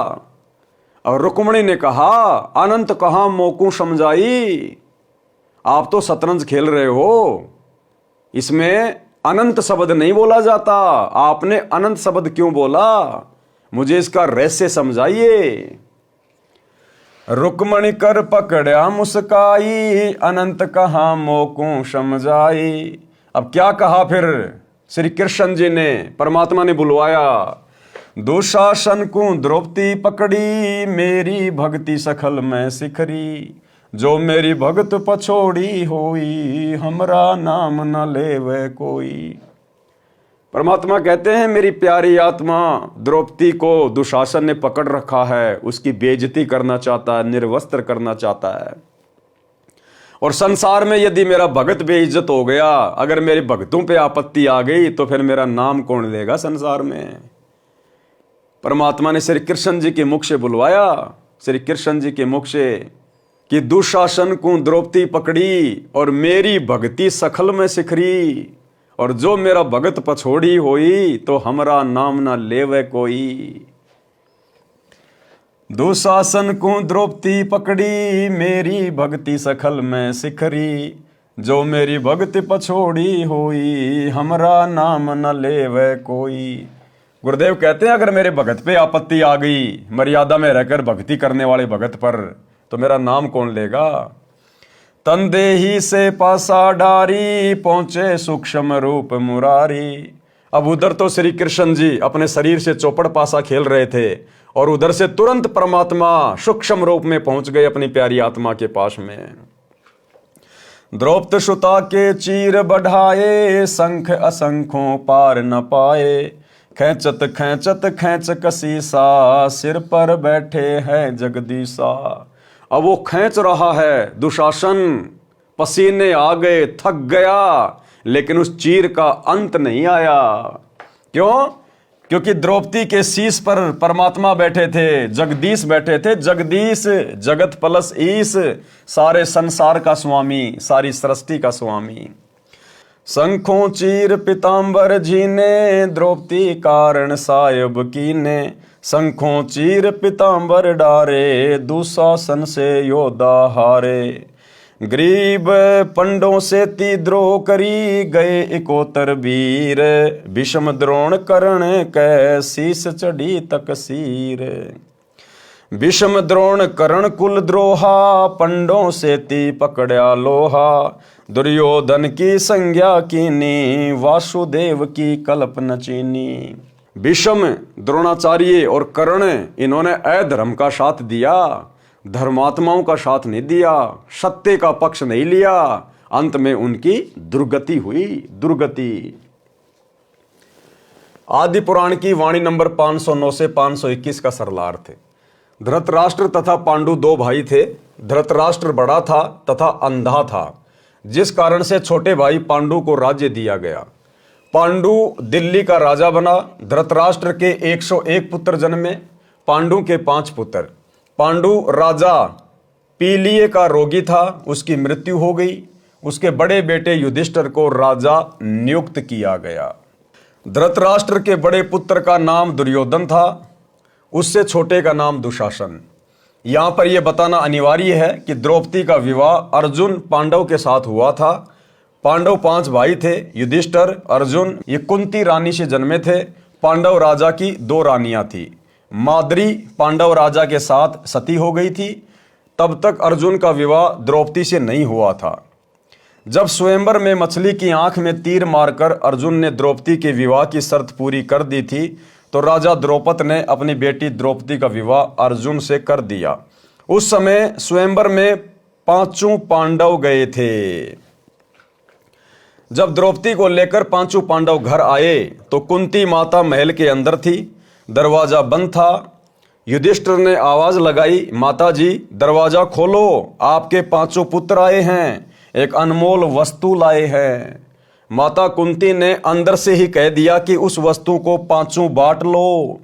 और रुक्मणी ने कहा अनंत कहां मोकू समझाई। आप तो शतरंज खेल रहे हो, इसमें अनंत शब्द नहीं बोला जाता, आपने अनंत शब्द क्यों बोला, मुझे इसका रहस्य समझाइए। रुक्मणी कर पकड़ा मुस्काई, अनंत कहां मोकू समझाई। अब क्या कहा फिर श्री कृष्ण जी ने, परमात्मा ने बुलवाया, दुशासन को द्रौपदी पकड़ी, मेरी भक्ति सखल में सिखरी। जो मेरी भगत पछोड़ी होई, हमरा नाम न लेवे कोई। परमात्मा कहते हैं मेरी प्यारी आत्मा द्रौपदी को दुशासन ने पकड़ रखा है, उसकी बेइज्जती करना चाहता है, निर्वस्त्र करना चाहता है। और संसार में यदि मेरा भगत बेइज्जत हो गया, अगर मेरे भक्तों पे आपत्ति आ गई तो फिर मेरा नाम कौन लेगा संसार में। परमात्मा ने श्री कृष्ण जी के मुख से बुलवाया, श्री कृष्ण जी के मुख से, कि दुशासन को द्रौपदी पकड़ी और मेरी भक्ति सखल में सिखरी। और जो मेरा भगत पछोड़ी होई, तो हमरा नाम ना लेवे कोई। दुशासन को द्रौपदी पकड़ी, मेरी भक्ति सखल में सिखरी। जो मेरी भक्ति पछोड़ी होई, हमरा नाम न लेवे कोई। गुरुदेव कहते हैं अगर मेरे भगत पे आपत्ति आ गई, मर्यादा में रहकर भक्ति करने वाले भगत पर, तो मेरा नाम कौन लेगा। तनदेही से पासा डारी, पहुंचे सूक्ष्म रूप मुरारी। अब उधर तो श्री कृष्ण जी अपने शरीर से चौपड़ पासा खेल रहे थे, और उधर से तुरंत परमात्मा सूक्ष्म रूप में पहुंच गए अपनी प्यारी आत्मा के पास में। द्रौपद सुता के चीर बढ़ाए, शंख असंखों पार न पाए। खेचत खेचत खेच कसीसा, सिर पर बैठे हैं जगदीशा। अब वो खींच रहा है दुशासन, पसीने आ गए, थक गया, लेकिन उस चीर का अंत नहीं आया। क्यों? क्योंकि द्रौपदी के शीश पर परमात्मा बैठे थे, जगदीश बैठे थे। जगदीश जगत प्लस ईश, सारे संसार का स्वामी, सारी सृष्टि का स्वामी। शंखों चीर पिताम्बर जीने, द्रौपदी कारण सायब कीने। शंखों चीर पिताम्बर डारे, दुशासन से योद्धा हारे। गरीब पंडों से तिद्रोह करी, गए इकोतर वीर। भीष्म द्रोण कर्ण कै, शीस चढ़ी तकसीर। भीष्म द्रोण कर्ण कुल द्रोहा, पंडों से ती पकड़ा लोहा। दुर्योधन की संज्ञा कीनी, वासुदेव की कल्पना चीनी। भीष्म, द्रोणाचार्य और कर्ण, इन्होंने अधर्म का साथ दिया, धर्मात्माओं का साथ नहीं दिया, सत्य का पक्ष नहीं लिया। अंत में उनकी दुर्गति हुई, दुर्गति। आदि पुराण की वाणी नंबर 509 से 521 का सरलार्थ है। धृतराष्ट्र तथा पांडु दो भाई थे। धृतराष्ट्र बड़ा था तथा अंधा था, जिस कारण से छोटे भाई पांडु को राज्य दिया गया। पांडु दिल्ली का राजा बना। धृतराष्ट्र के 101 पुत्र जन्मे, पांडु के 5 पुत्र। पांडु राजा पीलिए का रोगी था, उसकी मृत्यु हो गई। उसके बड़े बेटे युधिष्ठिर को राजा नियुक्त किया गया। धृतराष्ट्र के बड़े पुत्र का नाम दुर्योधन था, उससे छोटे का नाम दुशासन। यहां पर यह बताना अनिवार्य है कि द्रौपदी का विवाह अर्जुन पांडव के साथ हुआ था। पांडव 5 भाई थे, युधिष्ठिर, अर्जुन, ये कुंती रानी से जन्मे थे। पांडव राजा की 2 रानियां थी। माद्री पांडव राजा के साथ सती हो गई थी। तब तक अर्जुन का विवाह द्रौपदी से नहीं हुआ था। जब स्वयंवर में मछली की आंख में तीर मारकर अर्जुन ने द्रौपदी के विवाह की शर्त पूरी कर दी थी, तो राजा द्रौपद ने अपनी बेटी द्रौपदी का विवाह अर्जुन से कर दिया। उस समय स्वयंवर में 5 पांडव गए थे। जब द्रौपदी को लेकर 5 पांडव घर आए तो कुंती माता महल के अंदर थी, दरवाजा बंद था। युधिष्ठिर ने आवाज लगाई, माता जी दरवाजा खोलो, आपके 5 पुत्र आए हैं, एक अनमोल वस्तु लाए हैं। माता कुंती ने अंदर से ही कह दिया कि उस वस्तु को 5 बांट लो।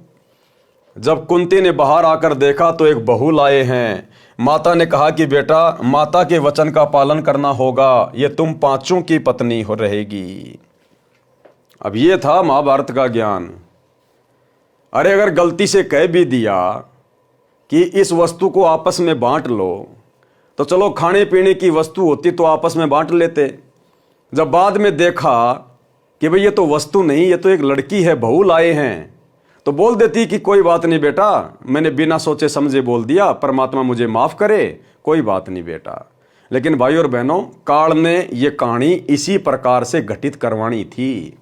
जब कुंती ने बाहर आकर देखा तो एक बहू लाए हैं। माता ने कहा कि बेटा, माता के वचन का पालन करना होगा, ये तुम 5 की पत्नी हो रहेगी। अब ये था महाभारत का ज्ञान। अरे अगर गलती से कह भी दिया कि इस वस्तु को आपस में बांट लो, तो चलो खाने पीने की वस्तु होती तो आपस में बांट लेते। जब बाद में देखा कि भाई ये तो वस्तु नहीं, ये तो एक लड़की है, बहू लाए हैं, तो बोल देती कि कोई बात नहीं बेटा, मैंने बिना सोचे समझे बोल दिया, परमात्मा मुझे माफ करे, कोई बात नहीं बेटा। लेकिन भाई और बहनों, काल ने ये कहानी इसी प्रकार से घटित करवानी थी।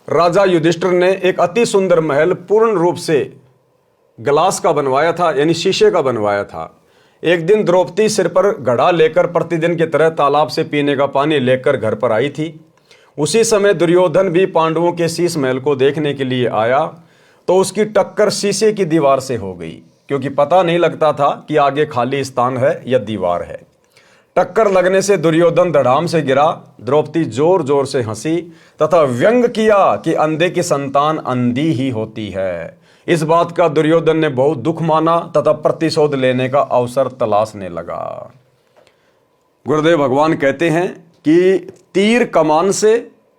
राजा युधिष्ठिर ने एक अति सुंदर महल पूर्ण रूप से ग्लास का बनवाया था, यानी शीशे का बनवाया था। एक दिन द्रौपदी सिर पर घड़ा लेकर प्रतिदिन की तरह तालाब से पीने का पानी लेकर घर पर आई थी। उसी समय दुर्योधन भी पांडवों के शीश महल को देखने के लिए आया, तो उसकी टक्कर शीशे की दीवार से हो गई, क्योंकि पता नहीं लगता था कि आगे खाली स्थान है या दीवार है। टक्कर लगने से दुर्योधन धड़ाम से गिरा। द्रौपदी जोर जोर से हंसी तथा व्यंग किया कि अंधे की संतान अंधी ही होती है। इस बात का दुर्योधन ने बहुत दुख माना तथा प्रतिशोध लेने का अवसर तलाशने लगा। गुरुदेव भगवान कहते हैं कि तीर कमान से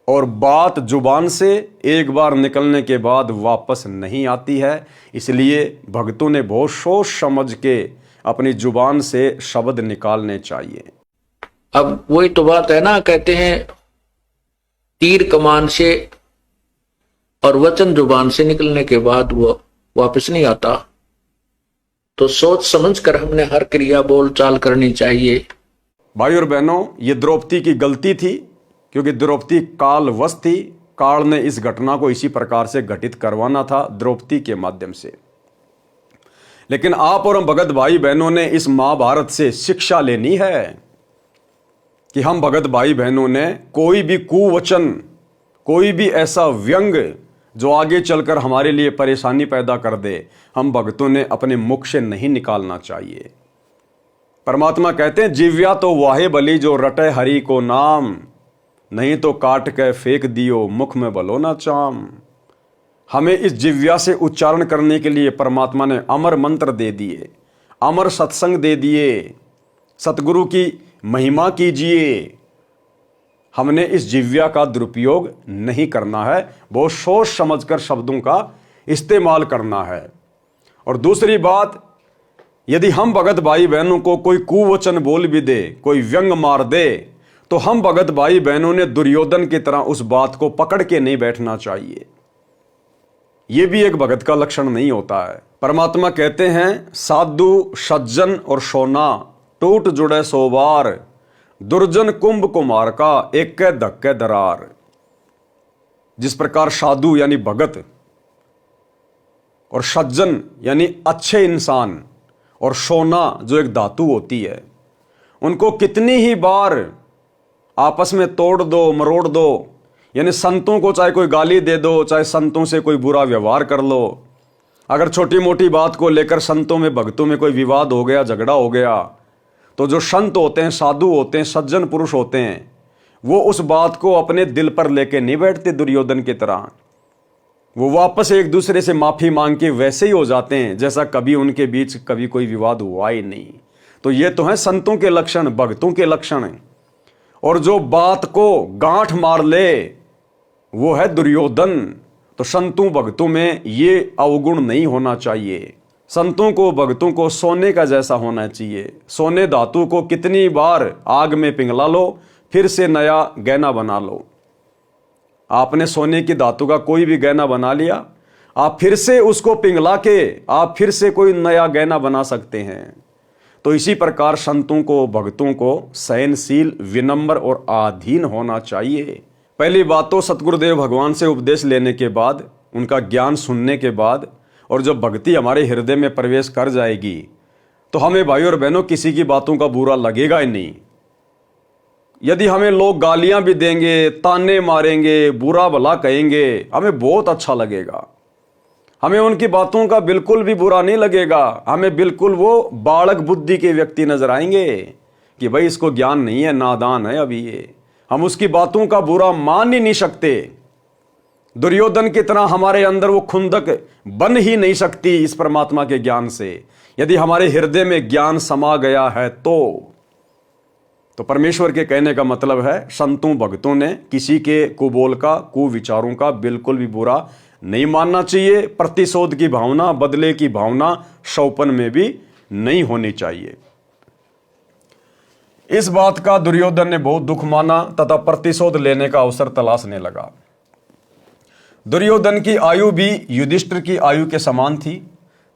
और बात जुबान से एक बार निकलने के बाद वापस नहीं आती है, इसलिए भक्तों ने बहुत सोच समझ के अपनी जुबान से शब्द निकालने चाहिए। अब वही तो बात है ना, कहते हैं तीर कमान से और वचन जुबान से निकलने के बाद वो वापस नहीं आता। तो सोच समझ कर हमने हर क्रिया बोल चाल करनी चाहिए। भाई और बहनों, ये द्रौपदी की गलती थी, क्योंकि द्रौपदी कालवश थी। काल ने इस घटना को इसी प्रकार से घटित करवाना था द्रौपदी के माध्यम से। लेकिन आप और हम भगत भाई बहनों ने इस महाभारत से शिक्षा लेनी है कि हम भगत भाई बहनों ने कोई भी कुवचन, कोई भी ऐसा व्यंग जो आगे चलकर हमारे लिए परेशानी पैदा कर दे, हम भक्तों ने अपने मुख से नहीं निकालना चाहिए। परमात्मा कहते हैं, जिव्या तो वाहे बली जो रटे हरि को नाम, नहीं तो काट के फेंक दियो मुख में बलो ना चाम। हमें इस जिव्या से उच्चारण करने के लिए परमात्मा ने अमर मंत्र दे दिए, अमर सत्संग दे दिए, सतगुरु की महिमा कीजिए। हमने इस जिव्या का दुरुपयोग नहीं करना है, बहुत सोच समझकर शब्दों का इस्तेमाल करना है। और दूसरी बात, यदि हम भगत भाई बहनों को कोई कुवचन बोल भी दे, कोई व्यंग मार दे, तो हम भगत भाई बहनों ने दुर्योधन की तरह उस बात को पकड़ के नहीं बैठना चाहिए। यह भी एक भगत का लक्षण नहीं होता है। परमात्मा कहते हैं, साधु सज्जन और सोना टूट जुड़े सोबार, दुर्जन कुंभ कुमार का एक धक्के दरार। जिस प्रकार साधु यानी भगत और सज्जन यानी अच्छे इंसान और सोना जो एक धातु होती है, उनको कितनी ही बार आपस में तोड़ दो, मरोड़ दो, यानी संतों को चाहे कोई गाली दे दो, चाहे संतों से कोई बुरा व्यवहार कर लो, अगर छोटी मोटी बात को लेकर संतों में भक्तों में कोई विवाद हो गया, झगड़ा हो गया, तो जो संत होते हैं, साधु होते हैं, सज्जन पुरुष होते हैं, वो उस बात को अपने दिल पर लेके नहीं बैठते दुर्योधन की तरह। वो वापस एक दूसरे से माफी मांग के वैसे ही हो जाते हैं जैसा कभी उनके बीच कभी कोई विवाद हुआ ही नहीं। तो ये तो है संतों के लक्षण, भक्तों के लक्षण। और जो बात को गांठ मार ले वो है दुर्योधन। तो संतों भक्तों में ये अवगुण नहीं होना चाहिए। संतों को भक्तों को सोने का जैसा होना चाहिए। सोने धातु को कितनी बार आग में पिघला लो, फिर से नया गहना बना लो। आपने सोने की धातु का कोई भी गहना बना लिया, आप फिर से उसको पिघला के आप फिर से कोई नया गहना बना सकते हैं। तो इसी प्रकार संतों को, भक्तों को सहनशील, विनम्र और अधीन होना चाहिए। पहली बात तो सतगुरुदेव भगवान से उपदेश लेने के बाद, उनका ज्ञान सुनने के बाद, और जब भक्ति हमारे हृदय में प्रवेश कर जाएगी तो हमें भाई और बहनों किसी की बातों का बुरा लगेगा ही नहीं। यदि हमें लोग गालियां भी देंगे, ताने मारेंगे, बुरा भला कहेंगे, हमें बहुत अच्छा लगेगा। हमें उनकी बातों का बिल्कुल भी बुरा नहीं लगेगा। हमें बिल्कुल वो बालक बुद्धि के व्यक्ति नजर आएंगे कि भाई इसको ज्ञान नहीं है, नादान है अभी ये। हम उसकी बातों का बुरा मान ही नहीं सकते। दुर्योधन की तरह हमारे अंदर वो खुंदक बन ही नहीं सकती इस परमात्मा के ज्ञान से। यदि हमारे हृदय में ज्ञान समा गया है तो परमेश्वर के कहने का मतलब है, संतों भक्तों ने किसी के कुबोल का, कुविचारों का बिल्कुल भी बुरा नहीं मानना चाहिए। प्रतिशोध की भावना, बदले की भावना शौपन में भी नहीं होनी चाहिए। इस बात का दुर्योधन ने बहुत दुख माना तथा प्रतिशोध लेने का अवसर तलाशने लगा। दुर्योधन की आयु भी युधिष्ठिर की आयु के समान थी।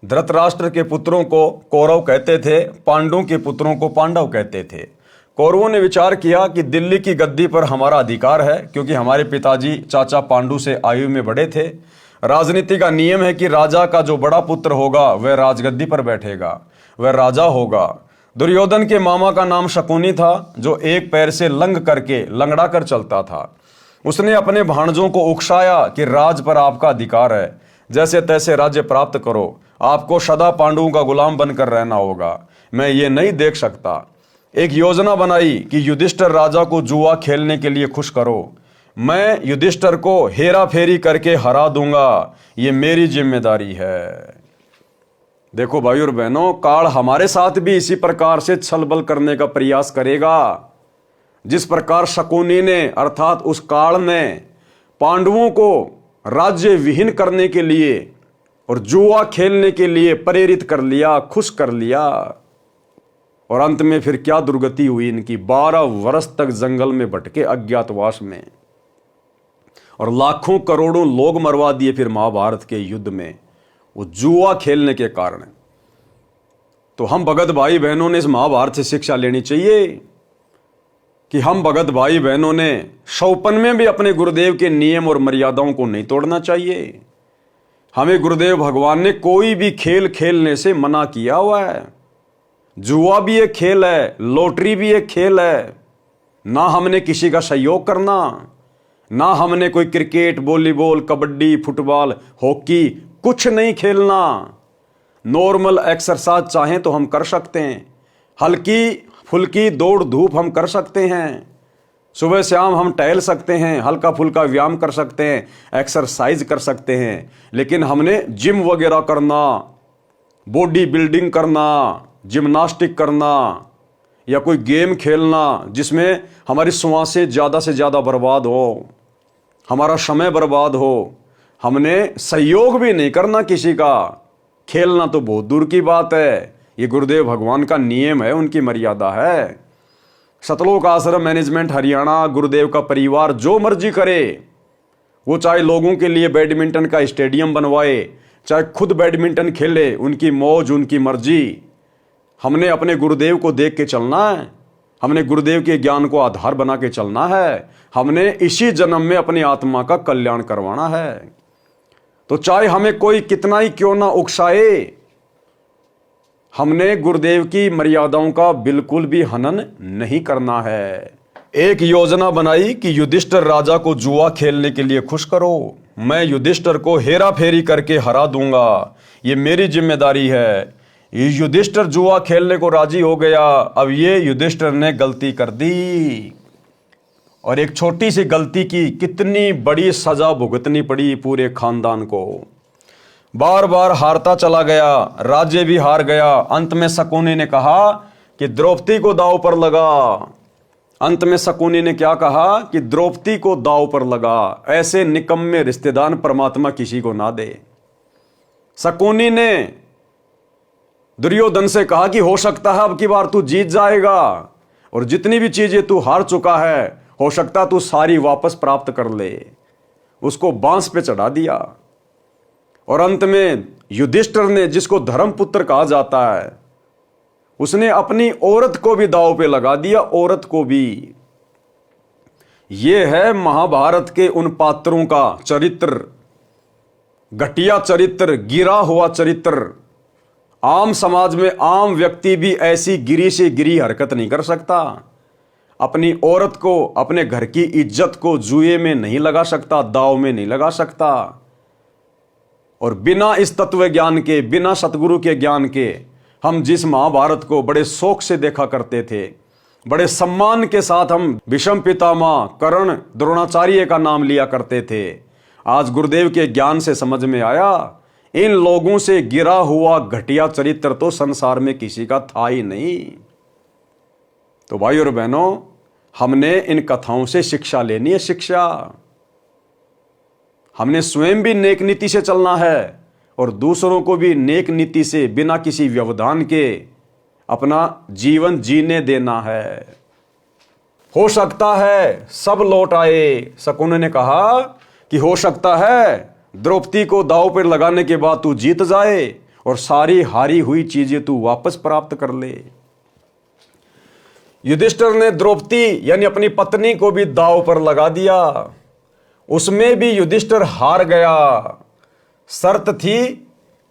धृतराष्ट्र के पुत्रों को कौरव कहते थे, पांडवों के पुत्रों को पांडव कहते थे। कौरवों ने विचार किया कि दिल्ली की गद्दी पर हमारा अधिकार है, क्योंकि हमारे पिताजी चाचा पांडु से आयु में बड़े थे। राजनीति का नियम है कि राजा का जो बड़ा पुत्र होगा वह राजगद्दी पर बैठेगा, वह राजा होगा। दुर्योधन के मामा का नाम शकुनी था, जो एक पैर से लंग करके लंगड़ा कर चलता था। उसने अपने भाणजों को उकसाया कि राज पर आपका अधिकार है, जैसे तैसे राज्य प्राप्त करो, आपको सदा पांडवों का गुलाम बनकर रहना होगा। मैं ये नहीं देख सकता। एक योजना बनाई कि युधिष्ठिर राजा को जुआ खेलने के लिए खुश करो। मैं युधिष्ठिर को हेरा फेरी करके हरा दूंगा, ये मेरी जिम्मेदारी है। देखो भाई और बहनों, काल हमारे साथ भी इसी प्रकार से छल बल करने का प्रयास करेगा। जिस प्रकार शकुनी ने, अर्थात उस काल ने पांडवों को राज्य विहीन करने के लिए और जुआ खेलने के लिए प्रेरित कर लिया, खुश कर लिया, और अंत में फिर क्या दुर्गति हुई इनकी। 12 वर्ष तक जंगल में भटके अज्ञातवास में, और लाखों करोड़ों लोग मरवा दिए फिर महाभारत के युद्ध में, वो जुआ खेलने के कारण। तो हम भगत भाई बहनों ने इस महाभारत से शिक्षा लेनी चाहिए कि हम भगत भाई बहनों ने शौपन में भी अपने गुरुदेव के नियम और मर्यादाओं को नहीं तोड़ना चाहिए। हमें गुरुदेव भगवान ने कोई भी खेल खेलने से मना किया हुआ है। जुआ भी एक खेल है, लॉटरी भी एक खेल है। ना हमने किसी का सहयोग करना, ना हमने कोई cricket, volleyball, kabaddi, football, hockey कुछ नहीं खेलना। नॉर्मल एक्सरसाइज चाहें तो हम कर सकते हैं, हल्की फुल्की दौड़ धूप हम कर सकते हैं, सुबह शाम हम टहल सकते हैं, हल्का फुल्का व्यायाम कर सकते हैं, एक्सरसाइज कर सकते हैं। लेकिन हमने जिम वगैरह करना, बॉडी बिल्डिंग करना, जिम्नास्टिक करना, या कोई गेम खेलना जिसमें हमारी श्वासें ज़्यादा से ज़्यादा बर्बाद हो, हमारा समय बर्बाद हो, हमने सहयोग भी नहीं करना किसी का। खेलना तो बहुत दूर की बात है। ये गुरुदेव भगवान का नियम है, उनकी मर्यादा है। सतलोक आश्रम मैनेजमेंट हरियाणा, गुरुदेव का परिवार जो मर्जी करे, वो चाहे लोगों के लिए बैडमिंटन का स्टेडियम बनवाए, चाहे खुद बैडमिंटन खेले, उनकी मौज, उनकी मर्जी। हमने अपने गुरुदेव को देख के चलना है, हमने गुरुदेव के ज्ञान को आधार बना के चलना है, हमने इसी जन्म में अपनी आत्मा का कल्याण करवाना है। तो चाहे हमें कोई कितना ही क्यों ना उकसाए, हमने गुरुदेव की मर्यादाओं का बिल्कुल भी हनन नहीं करना है। एक योजना बनाई कि युधिष्ठिर राजा को जुआ खेलने के लिए खुश करो। मैं युधिष्ठिर को हेरा फेरी करके हरा दूंगा, ये मेरी जिम्मेदारी है। ये युधिष्ठिर जुआ खेलने को राजी हो गया। अब ये युधिष्ठिर ने गलती कर दी, और एक छोटी सी गलती की कितनी बड़ी सजा भुगतनी पड़ी पूरे खानदान को। बार बार हारता चला गया, राज्य भी हार गया। अंत में शकुनी ने कहा कि द्रौपदी को दांव पर लगा। अंत में शकुनी ने क्या कहा कि द्रौपदी को दांव पर लगा। ऐसे निकम्मे रिश्तेदार परमात्मा किसी को ना दे। शकुनी ने दुर्योधन से कहा कि हो सकता है अब की बार तू जीत जाएगा, और जितनी भी चीजें तू हार चुका है हो सकता तू सारी वापस प्राप्त कर ले। उसको बांस पे चढ़ा दिया। और अंत में युधिष्ठिर ने, जिसको धर्मपुत्र कहा जाता है, उसने अपनी औरत को भी दांव पे लगा दिया, औरत को भी। यह है महाभारत के उन पात्रों का चरित्र, घटिया चरित्र, गिरा हुआ चरित्र। आम समाज में आम व्यक्ति भी ऐसी गिरी से गिरी हरकत नहीं कर सकता। अपनी औरत को, अपने घर की इज्जत को जुए में नहीं लगा सकता, दांव में नहीं लगा सकता। और बिना इस तत्व ज्ञान के, बिना सतगुरु के ज्ञान के हम जिस महाभारत को बड़े शौक से देखा करते थे, बड़े सम्मान के साथ हम भीष्म पितामह, कर्ण, द्रोणाचार्य का नाम लिया करते थे, आज गुरुदेव के ज्ञान से समझ में आया इन लोगों से गिरा हुआ घटिया चरित्र तो संसार में किसी का था ही नहीं। तो भाई और बहनों, हमने इन कथाओं से शिक्षा लेनी है, शिक्षा। हमने स्वयं भी नेक नीति से चलना है और दूसरों को भी नेक नीति से, बिना किसी व्यवधान के अपना जीवन जीने देना है। हो सकता है सब लौट आए। शकुन ने कहा कि हो सकता है द्रौपदी को दांव पर लगाने के बाद तू जीत जाए और सारी हारी हुई चीजें तू वापस प्राप्त कर ले। युधिष्ठिर ने द्रौपदी यानी अपनी पत्नी को भी दांव पर लगा दिया, उसमें भी युधिष्ठिर हार गया। शर्त थी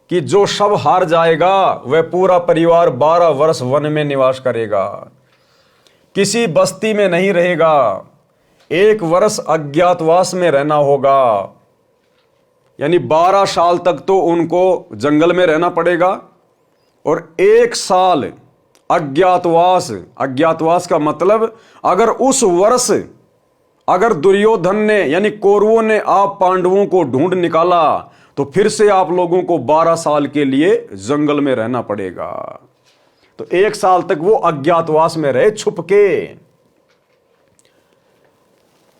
कि जो सब हार जाएगा वह पूरा परिवार 12 वर्ष वन में निवास करेगा, किसी बस्ती में नहीं रहेगा, 1 वर्ष अज्ञातवास में रहना होगा। यानी 12 साल तक तो उनको जंगल में रहना पड़ेगा और 1 साल अज्ञातवास। अज्ञातवास का मतलब अगर उस वर्ष अगर दुर्योधन ने यानी कौरवों ने आप पांडवों को ढूंढ निकाला तो फिर से आप लोगों को 12 साल के लिए जंगल में रहना पड़ेगा। तो 1 साल तक वो अज्ञातवास में रहे, छुप के।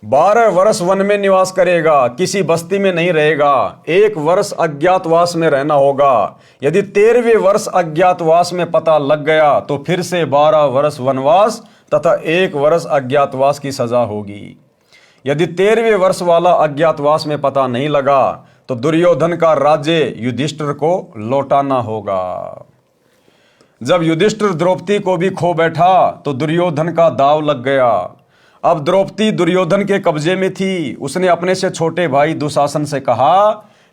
12 वर्ष वन में निवास करेगा, किसी बस्ती में नहीं रहेगा, 1 वर्ष अज्ञातवास में रहना होगा। यदि 13वें वर्ष अज्ञातवास में पता लग गया तो फिर से 12 वर्ष वनवास तथा 1 वर्ष अज्ञातवास की सजा होगी। यदि 13वें वर्ष वाला अज्ञातवास में पता नहीं लगा तो दुर्योधन का राज्य युधिष्ठिर को लौटाना होगा। जब युधिष्ठिर द्रौपदी को भी खो बैठा तो दुर्योधन का दांव लग गया। अब द्रौपदी दुर्योधन के कब्जे में थी। उसने अपने से छोटे भाई दुशासन से कहा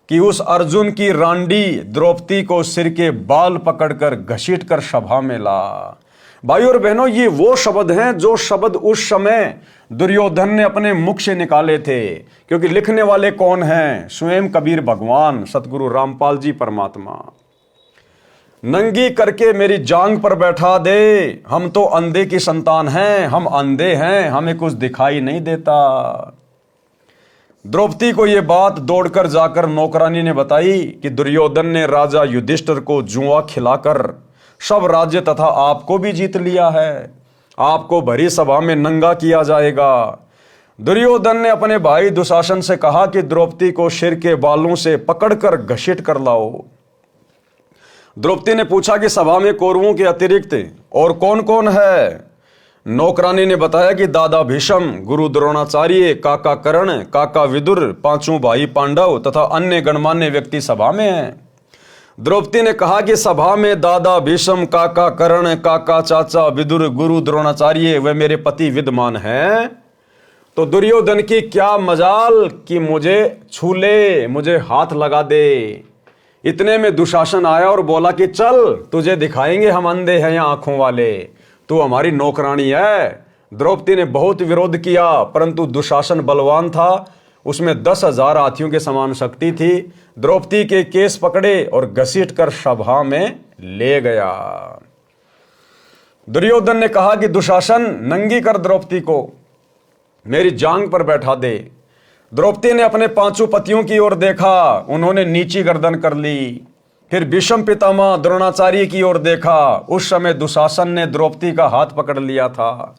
कि उस अर्जुन की रांडी द्रौपदी को सिर के बाल पकड़कर घसीटकर सभा में ला। भाई और बहनों, ये वो शब्द हैं जो शब्द उस समय दुर्योधन ने अपने मुख से निकाले थे, क्योंकि लिखने वाले कौन हैं? स्वयं कबीर भगवान सतगुरु रामपाल जी परमात्मा। नंगी करके मेरी जांग पर बैठा दे, हम तो अंधे की संतान हैं, हम अंधे हैं, हमें कुछ दिखाई नहीं देता। द्रौपदी को यह बात दौड़कर जाकर नौकरानी ने बताई कि दुर्योधन ने राजा युधिष्ठिर को जुआ खिलाकर सब राज्य तथा आपको भी जीत लिया है, आपको भरी सभा में नंगा किया जाएगा। दुर्योधन ने अपने भाई दुशासन से कहा कि द्रौपदी को सिर के बालों से पकड़कर घसीट कर लाओ। द्रौपदी ने पूछा कि सभा में कौरवों के अतिरिक्त और कौन कौन है? नौकरानी ने बताया कि दादा भीष्म, गुरु द्रोणाचार्य, काका कर्ण, काका विदुर, 5 भाई पांडव तथा अन्य गणमान्य व्यक्ति सभा में हैं। द्रौपदी ने कहा कि सभा में दादा भीष्म, काका कर्ण, काका चाचा विदुर, गुरु द्रोणाचार्य वे मेरे पति विद्यमान हैं। तो दुर्योधन की क्या मजाल कि मुझे छू ले, मुझे हाथ लगा दे। इतने में दुशासन आया और बोला कि चल तुझे दिखाएंगे हम अंधे हैं या आंखों वाले, तू हमारी नौकरानी है। द्रौपदी ने बहुत विरोध किया, परंतु दुशासन बलवान था, उसमें 10,000 हाथियों के समान शक्ति थी। द्रौपदी के केस पकड़े और घसीटकर सभा में ले गया। दुर्योधन ने कहा कि दुशासन, नंगी कर द्रौपदी को, मेरी जांग पर बैठा दे। द्रौपदी ने अपने 5 पतियों की ओर देखा, उन्होंने नीची गर्दन कर ली। फिर भीष्म पितामह द्रोणाचार्य की ओर देखा, उस समय दुशासन ने द्रौपदी का हाथ पकड़ लिया था,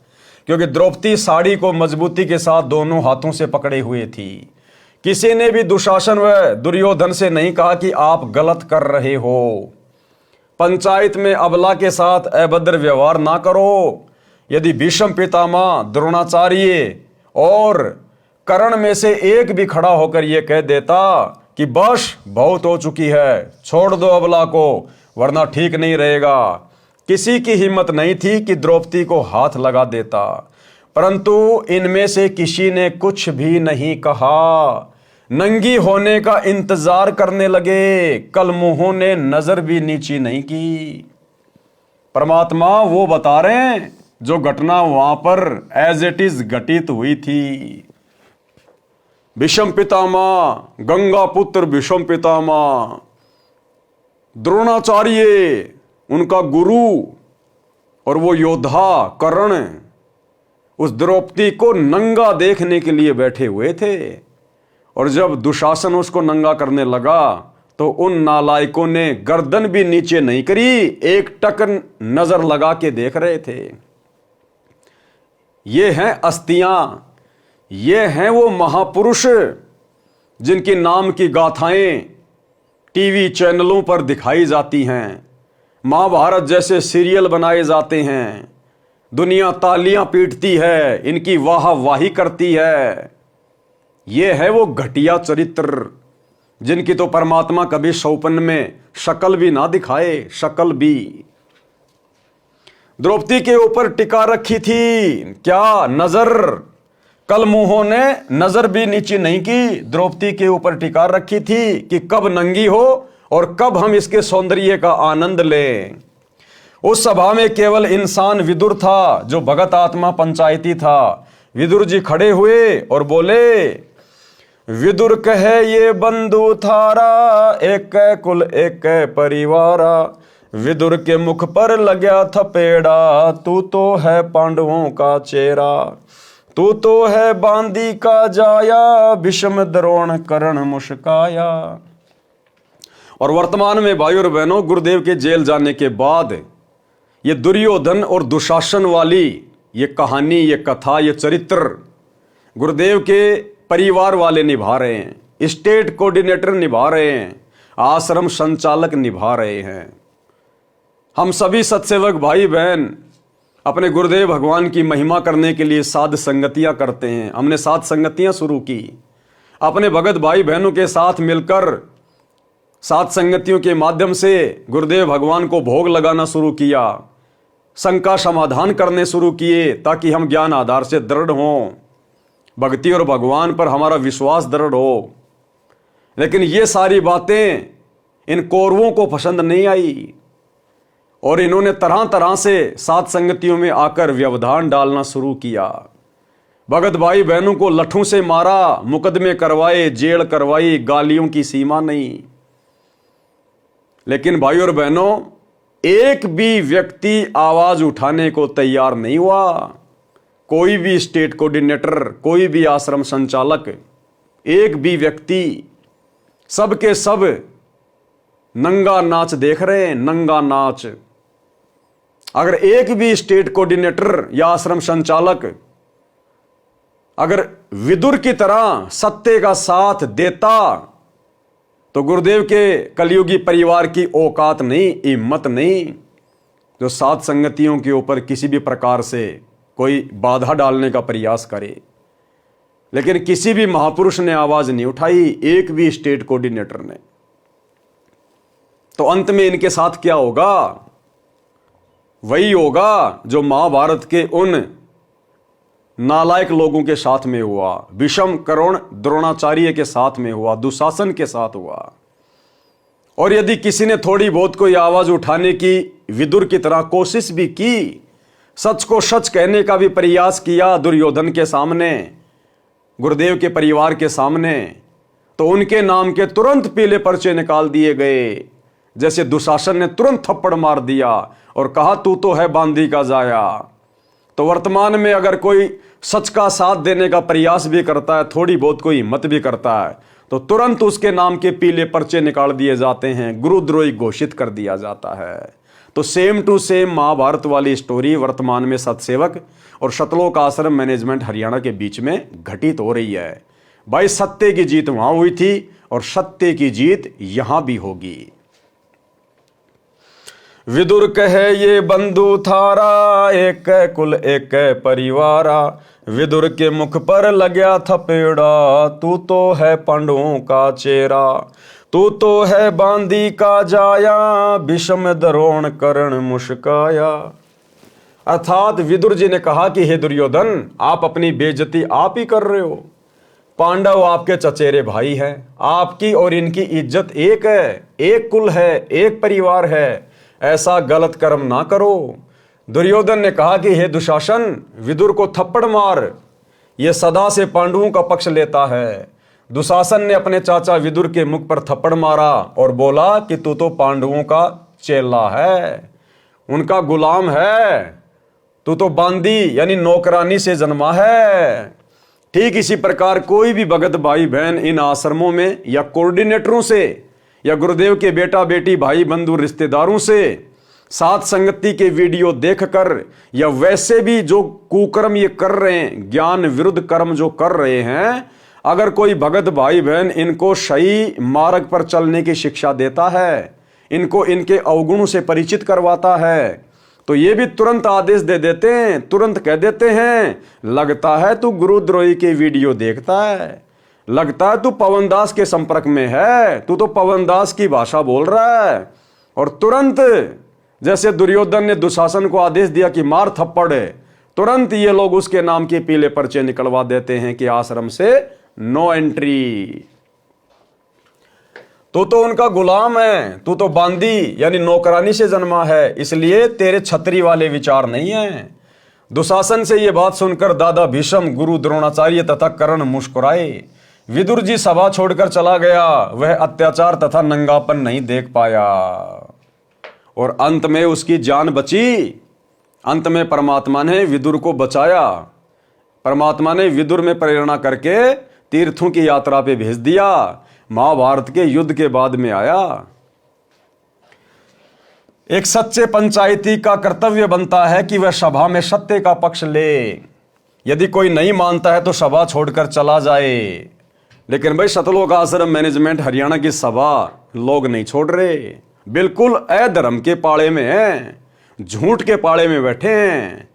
क्योंकि द्रौपदी साड़ी को मजबूती के साथ दोनों हाथों से पकड़े हुए थी। किसी ने भी दुशासन व दुर्योधन से नहीं कहा कि आप गलत कर रहे हो। पंचायत में अबला के साथ अभद्र व्यवहार ना करो। यदि भीष्म पितामह, द्रोणाचार्य और कर्ण में से एक भी खड़ा होकर यह कह देता कि बस बहुत हो चुकी है, छोड़ दो अबला को वरना ठीक नहीं रहेगा। किसी की हिम्मत नहीं थी कि द्रौपदी को हाथ लगा देता, परंतु इनमें से किसी ने कुछ भी नहीं कहा। नंगी होने का इंतजार करने लगे, कल मुंहों ने नजर भी नीची नहीं की। परमात्मा वो बता रहे हैं जो घटना वहां पर एज इट इज घटित हुई थी। भीष्म पितामह, गंगा पुत्र भीष्म पितामह, द्रोणाचार्य उनका गुरु और वो योद्धा कर्ण उस द्रौपदी को नंगा देखने के लिए बैठे हुए थे। और जब दुशासन उसको नंगा करने लगा तो उन नालायकों ने गर्दन भी नीचे नहीं करी, एक टक नजर लगा के देख रहे थे। ये हैं अस्तियां, ये हैं वो महापुरुष जिनकी नाम की गाथाएं टीवी चैनलों पर दिखाई जाती हैं, महाभारत जैसे सीरियल बनाए जाते हैं, दुनिया तालियां पीटती है, इनकी वाह वाही करती है। ये है वो घटिया चरित्र जिनकी तो परमात्मा कभी सौपन में शक्ल भी ना दिखाए, शक्ल भी। द्रौपदी के ऊपर टिका रखी थी क्या नजर, कल मुंहों ने नजर भी नीचे नहीं की, द्रौपदी के ऊपर टिका रखी थी कि कब नंगी हो और कब हम इसके सौंदर्य का आनंद लें। उस सभा में केवल इंसान विदुर था जो भगत आत्मा पंचायती था। विदुर जी खड़े हुए और बोले, विदुर कहे ये बंधु थारा, एक कुल एक परिवारा। विदुर के मुख पर लग्या थपेड़ा, तू तो है पांडवों का चेहरा, तू तो है बांदी का जाया, भीष्म द्रोण कर्ण मुस्काया। और वर्तमान में भाई और बहनों, गुरुदेव के जेल जाने के बाद ये दुर्योधन और दुशासन वाली ये कहानी, ये कथा, ये चरित्र गुरुदेव के परिवार वाले निभा रहे हैं, स्टेट कोऑर्डिनेटर निभा रहे हैं, आश्रम संचालक निभा रहे हैं। हम सभी सत्सेवक भाई बहन अपने गुरुदेव भगवान की महिमा करने के लिए साध संगतियां करते हैं। हमने साध संगतियां शुरू की, अपने भगत भाई बहनों के साथ मिलकर साध संगतियों के माध्यम से गुरुदेव भगवान को भोग लगाना शुरू किया, शंका समाधान करने शुरू किए ताकि हम ज्ञान आधार से दृढ़ हों, भक्ति और भगवान पर हमारा विश्वास दृढ़ हो। लेकिन ये सारी बातें इन कौरवों को पसंद नहीं आई और इन्होंने तरह तरह से साथ संगतियों में आकर व्यवधान डालना शुरू किया। भगत भाई बहनों को लठों से मारा, मुकदमे करवाए, जेल करवाई, गालियों की सीमा नहीं। लेकिन भाई और बहनों, एक भी व्यक्ति आवाज उठाने को तैयार नहीं हुआ। कोई भी स्टेट कोऑर्डिनेटर, कोई भी आश्रम संचालक, एक भी व्यक्ति, सब के सब नंगा नाच देख रहे हैं, नंगा नाच। अगर एक भी स्टेट कोऑर्डिनेटर या आश्रम संचालक अगर विदुर की तरह सत्य का साथ देता तो गुरुदेव के कलयुगी परिवार की औकात नहीं, हिम्मत नहीं जो साथ संगतियों के ऊपर किसी भी प्रकार से कोई बाधा डालने का प्रयास करे। लेकिन किसी भी महापुरुष ने आवाज नहीं उठाई, एक भी स्टेट कोऑर्डिनेटर ने। तो अंत में इनके साथ क्या होगा? वही होगा जो महाभारत के उन नालायक लोगों के साथ में हुआ, भीष्म, कर्ण, द्रोणाचार्य के साथ में हुआ, दुशासन के साथ हुआ। और यदि किसी ने थोड़ी बहुत कोई आवाज उठाने की विदुर की तरह कोशिश भी की, सच को सच कहने का भी प्रयास किया दुर्योधन के सामने, गुरुदेव के परिवार के सामने, तो उनके नाम के तुरंत पीले पर्चे निकाल दिए गए। जैसे दुशासन ने तुरंत थप्पड़ मार दिया और कहा तू तो है बांदी का जाया। तो वर्तमान में अगर कोई सच का साथ देने का प्रयास भी करता है, थोड़ी बहुत कोई हिम्मत भी करता है, तो तुरंत उसके नाम के पीले पर्चे निकाल दिए जाते हैं, गुरुद्रोही घोषित कर दिया जाता है। तो सेम टू सेम महाभारत वाली स्टोरी वर्तमान में सतसेवक और शतलोक आश्रम मैनेजमेंट हरियाणा के बीच में घटित हो रही है। भाई सत्य की जीत वहां हुई थी और सत्य की जीत यहां भी होगी। विदुर कहे ये बंधु थारा, एक कुल एक परिवारा। विदुर के मुख पर लग्या थपेड़ा, तू तो है पांडवों का चेहरा। तू तो है बांदी का जाया, भीष्म द्रोण कर्ण मुस्काया। अर्थात विदुर जी ने कहा कि हे दुर्योधन, आप अपनी बेइज्जती आप ही कर रहे हो। पांडव आपके चचेरे भाई हैं, आपकी और इनकी इज्जत एक है, एक कुल है, एक परिवार है। ऐसा गलत कर्म ना करो। दुर्योधन ने कहा कि हे दुशासन, विदुर को थप्पड़ मार, यह सदा से पांडवों का पक्ष लेता है। दुशासन ने अपने चाचा विदुर के मुख पर थप्पड़ मारा और बोला कि तू तो पांडवों का चेला है, उनका गुलाम है, तू तो बांदी यानी नौकरानी से जन्मा है। ठीक इसी प्रकार कोई भी भगत भाई बहन इन आश्रमों में या कोऑर्डिनेटरों से या गुरुदेव के बेटा बेटी भाई बंधु रिश्तेदारों से साथ संगति के वीडियो देखकर या वैसे भी जो कुकर्म ये कर रहे हैं, ज्ञान विरुद्ध कर्म जो कर रहे हैं, अगर कोई भगत भाई बहन इनको सही मार्ग पर चलने की शिक्षा देता है, इनको इनके अवगुणों से परिचित करवाता है, तो ये भी तुरंत आदेश दे देते हैं, तुरंत कह देते हैं, लगता है तू गुरुद्रोही के वीडियो देखता है, लगता है तू पवन दास के संपर्क में है, तू तो पवन दास की भाषा बोल रहा है। और तुरंत जैसे दुर्योधन ने दुशासन को आदेश दिया कि मार थप्पड़, तुरंत ये लोग उसके नाम के पीले पर्चे निकलवा देते हैं कि आश्रम से नो एंट्री। तू तो उनका गुलाम है, तू तो बांदी यानी नौकरानी से जन्मा है, इसलिए तेरे छतरी वाले विचार नहीं है। दुशासन से यह बात सुनकर दादा भीष्म, गुरु द्रोणाचार्य तथा कर्ण मुस्कुराए। विदुर जी सभा छोड़कर चला गया, वह अत्याचार तथा नंगापन नहीं देख पाया और अंत में उसकी जान बची। अंत में परमात्मा ने विदुर को बचाया। परमात्मा ने विदुर में प्रेरणा करके तीर्थों की यात्रा पे भेज दिया। महाभारत के युद्ध के बाद में आया। एक सच्चे पंचायती का कर्तव्य बनता है कि वह सभा में सत्य का पक्ष ले। यदि कोई नहीं मानता है तो सभा छोड़कर चला जाए। लेकिन भाई सतलोक आश्रम मैनेजमेंट हरियाणा की सभा लोग नहीं छोड़ रहे, बिल्कुल अधर्म के पाड़े में हैं, झूठ के पाड़े में बैठे हैं।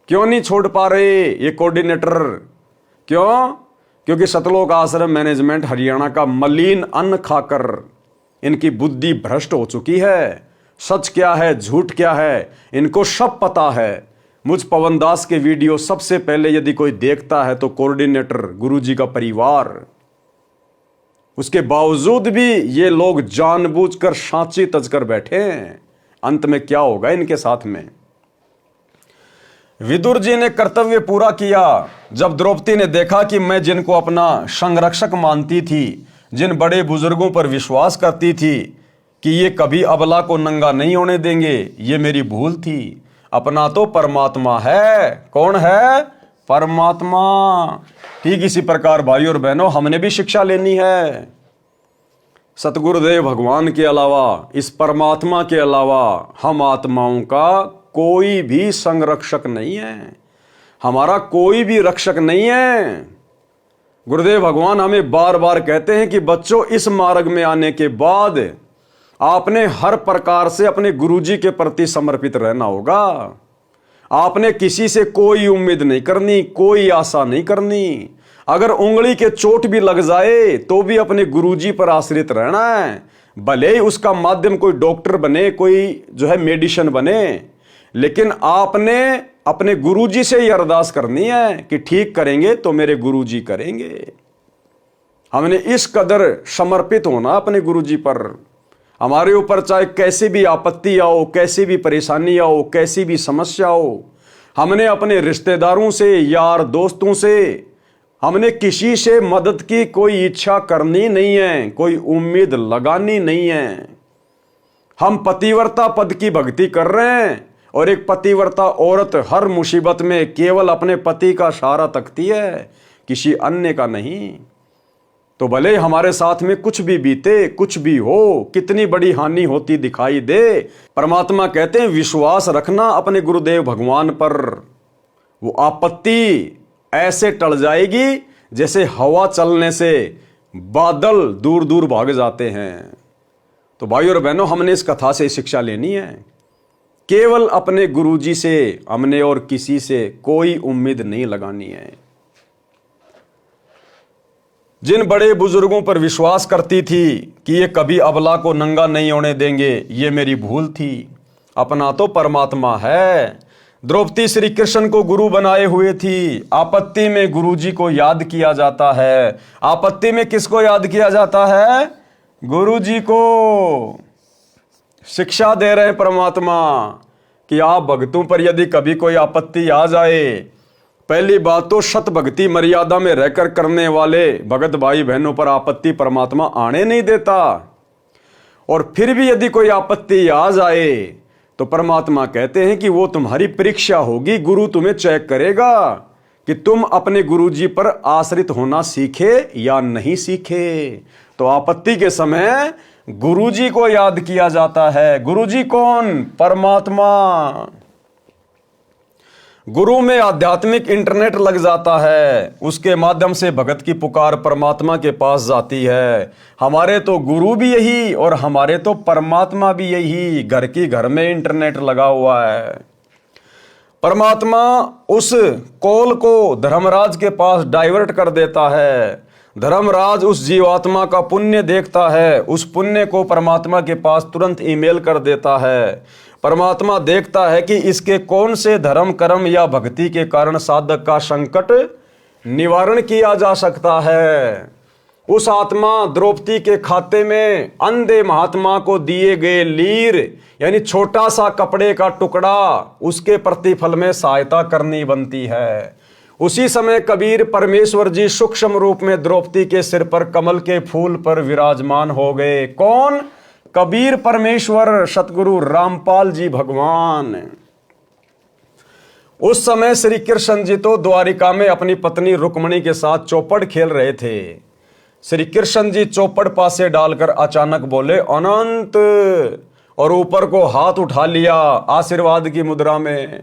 क्यों नहीं छोड़ पा रहे ये कोऑर्डिनेटर? क्यों? क्योंकि सतलोक आश्रम मैनेजमेंट हरियाणा का मलिन अन्न खाकर इनकी बुद्धि भ्रष्ट हो चुकी है। सच क्या है, झूठ क्या है, इनको सब पता है। मुझ पवन दास के वीडियो सबसे पहले यदि कोई देखता है तो कोऑर्डिनेटर, गुरुजी का परिवार। उसके बावजूद भी ये लोग जानबूझकर सांची तजकर बैठे हैं। अंत में क्या होगा इनके साथ में? विदुर जी ने कर्तव्य पूरा किया। जब द्रौपदी ने देखा कि मैं जिनको अपना संरक्षक मानती थी, जिन बड़े बुजुर्गों पर विश्वास करती थी कि ये कभी अबला को नंगा नहीं होने देंगे, ये मेरी भूल थी। अपना तो परमात्मा है। कौन है? परमात्मा। ठीक इसी प्रकार भाइयों और बहनों, हमने भी शिक्षा लेनी है। सतगुरुदेव भगवान के अलावा, इस परमात्मा के अलावा हम आत्माओं का कोई भी संरक्षक नहीं है, हमारा कोई भी रक्षक नहीं है। गुरुदेव भगवान हमें बार बार कहते हैं कि बच्चों, इस मार्ग में आने के बाद आपने हर प्रकार से अपने गुरुजी के प्रति समर्पित रहना होगा। आपने किसी से कोई उम्मीद नहीं करनी, कोई आशा नहीं करनी। अगर उंगली के चोट भी लग जाए तो भी अपने गुरुजी पर आश्रित रहना है। भले ही उसका माध्यम कोई डॉक्टर बने, कोई जो है मेडिसिन बने, लेकिन आपने अपने गुरुजी से ही अरदास करनी है कि ठीक करेंगे तो मेरे गुरुजी करेंगे। हमने इस कदर समर्पित होना अपने गुरुजी पर। हमारे ऊपर चाहे कैसी भी आपत्ति आओ, कैसी भी परेशानी आओ, कैसी भी समस्या हो, हमने अपने रिश्तेदारों से, यार दोस्तों से, हमने किसी से मदद की कोई इच्छा करनी नहीं है, कोई उम्मीद लगानी नहीं है। हम पतिव्रता पद की भक्ति कर रहे हैं और एक पतिव्रता औरत हर मुसीबत में केवल अपने पति का सहारा तकती है, किसी अन्य का नहीं। तो भले हमारे साथ में कुछ भी बीते, कुछ भी हो, कितनी बड़ी हानि होती दिखाई दे, परमात्मा कहते हैं विश्वास रखना अपने गुरुदेव भगवान पर। वो आपत्ति ऐसे टल जाएगी जैसे हवा चलने से बादल दूर दूर भाग जाते हैं। तो भाइयों और बहनों, हमने इस कथा से शिक्षा लेनी है केवल अपने गुरुजी से हमने और किसी से कोई उम्मीद नहीं लगानी है। जिन बड़े बुजुर्गों पर विश्वास करती थी कि ये कभी अबला को नंगा नहीं होने देंगे, ये मेरी भूल थी। अपना तो परमात्मा है। द्रौपदी श्री कृष्ण को गुरु बनाए हुए थी। आपत्ति में गुरुजी को याद किया जाता है। आपत्ति में किसको याद किया जाता है? गुरुजी को। शिक्षा दे रहे हैं परमात्मा कि आप भक्तों पर यदि कभी कोई आपत्ति आ जाए, पहली बात तो शत भक्ति मर्यादा में रहकर करने वाले भगत भाई बहनों पर आपत्ति परमात्मा आने नहीं देता। और फिर भी यदि कोई आपत्ति आ जाए तो परमात्मा कहते हैं कि वो तुम्हारी परीक्षा होगी। गुरु तुम्हें चेक करेगा कि तुम अपने गुरुजी पर आश्रित होना सीखे या नहीं सीखे। तो आपत्ति के समय गुरुजी को याद किया जाता है। गुरुजी कौन? परमात्मा। गुरु में आध्यात्मिक इंटरनेट लग जाता है, उसके माध्यम से भगत की पुकार परमात्मा के पास जाती है। हमारे तो गुरु भी यही और हमारे तो परमात्मा भी यही। घर की घर में इंटरनेट लगा हुआ है। परमात्मा उस कॉल को धर्मराज के पास डाइवर्ट कर देता है। धर्मराज उस जीवात्मा का पुण्य देखता है, उस पुण्य को परमात्मा के पास तुरंत ईमेल कर देता है। परमात्मा देखता है कि इसके कौन से धर्म कर्म या भक्ति के कारण साधक का संकट निवारण किया जा सकता है। उस आत्मा द्रौपदी के खाते में अंधे महात्मा को दिए गए लीर यानी छोटा सा कपड़े का टुकड़ा, उसके प्रतिफल में सहायता करनी बनती है। उसी समय कबीर परमेश्वर जी सूक्ष्म रूप में द्रौपदी के सिर पर कमल के फूल पर विराजमान हो गए। कौन? कबीर परमेश्वर सतगुरु रामपाल जी भगवान। उस समय श्री कृष्ण जी तो द्वारिका में अपनी पत्नी रुक्मणी के साथ चौपड़ खेल रहे थे। श्री कृष्ण जी चौपड़ पासे डालकर अचानक बोले अनंत, और ऊपर को हाथ उठा लिया आशीर्वाद की मुद्रा में।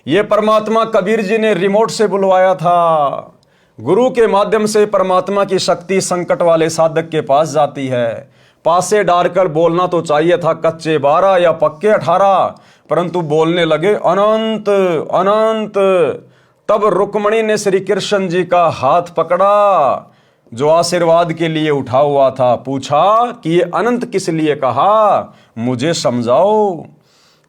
यह परमात्मा कबीर जी ने रिमोट से बुलवाया था। गुरु के माध्यम से परमात्मा की शक्ति संकट वाले साधक के पास जाती है। पासे डालकर बोलना तो चाहिए था कच्चे 12 या पक्के 18, परंतु बोलने लगे अनंत अनंत। तब रुक्मणी ने श्री कृष्ण जी का हाथ पकड़ा जो आशीर्वाद के लिए उठा हुआ था। पूछा कि ये अनंत किस लिए कहा, मुझे समझाओ।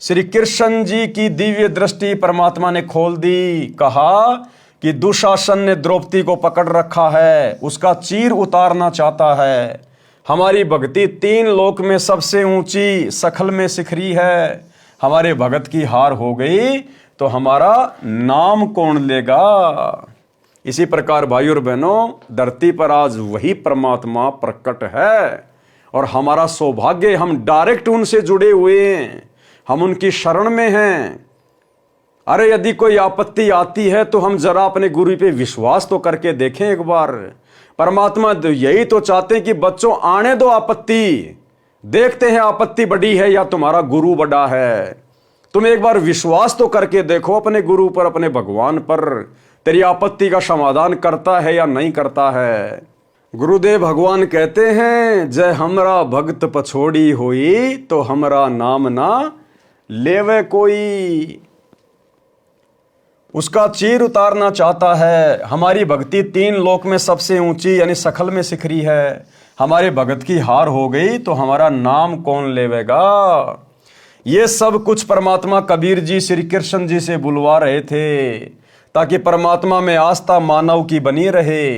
श्री कृष्ण जी की दिव्य दृष्टि परमात्मा ने खोल दी। कहा कि दुशासन ने द्रौपदी को पकड़ रखा है, उसका चीर उतारना चाहता है। हमारी भक्ति 3 लोक में सबसे ऊंची सखल में शिखरी है। हमारे भगत की हार हो गई तो हमारा नाम कौन लेगा? इसी प्रकार भाई और बहनों, धरती पर आज वही परमात्मा प्रकट है और हमारा सौभाग्य, हम डायरेक्ट उनसे जुड़े हुए हैं, हम उनकी शरण में हैं। अरे यदि कोई आपत्ति आती है तो हम जरा अपने गुरु पे विश्वास तो करके देखें एक बार। परमात्मा यही तो चाहते हैं कि बच्चों आने दो आपत्ति, देखते हैं आपत्ति बड़ी है या तुम्हारा गुरु बड़ा है। तुम एक बार विश्वास तो करके देखो अपने गुरु पर, अपने भगवान पर, तेरी आपत्ति का समाधान करता है या नहीं करता है। गुरुदेव भगवान कहते हैं जय हमरा भक्त पछोड़ी होई तो हमरा नाम ना लेवे कोई। उसका चीर उतारना चाहता है। हमारी भक्ति 3 लोक में सबसे ऊंची यानी सखल में शिखरी है। हमारे भगत की हार हो गई तो हमारा नाम कौन लेवेगा? ये सब कुछ परमात्मा कबीर जी श्री कृष्ण जी से बुलवा रहे थे ताकि परमात्मा में आस्था मानव की बनी रहे।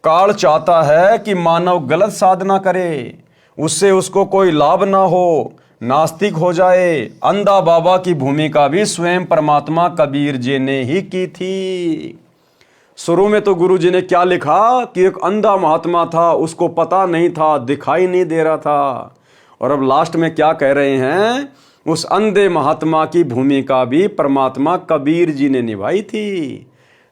काल चाहता है कि मानव गलत साधना करे, उससे उसको कोई लाभ ना हो, नास्तिक हो जाए। अंधा बाबा की भूमिका भी स्वयं परमात्मा कबीर जी ने ही की थी। शुरू में तो गुरु जी ने क्या लिखा कि एक अंधा महात्मा था, उसको पता नहीं था, दिखाई नहीं दे रहा था। और अब लास्ट में क्या कह रहे हैं? उस अंधे महात्मा की भूमिका भी परमात्मा कबीर जी ने निभाई थी।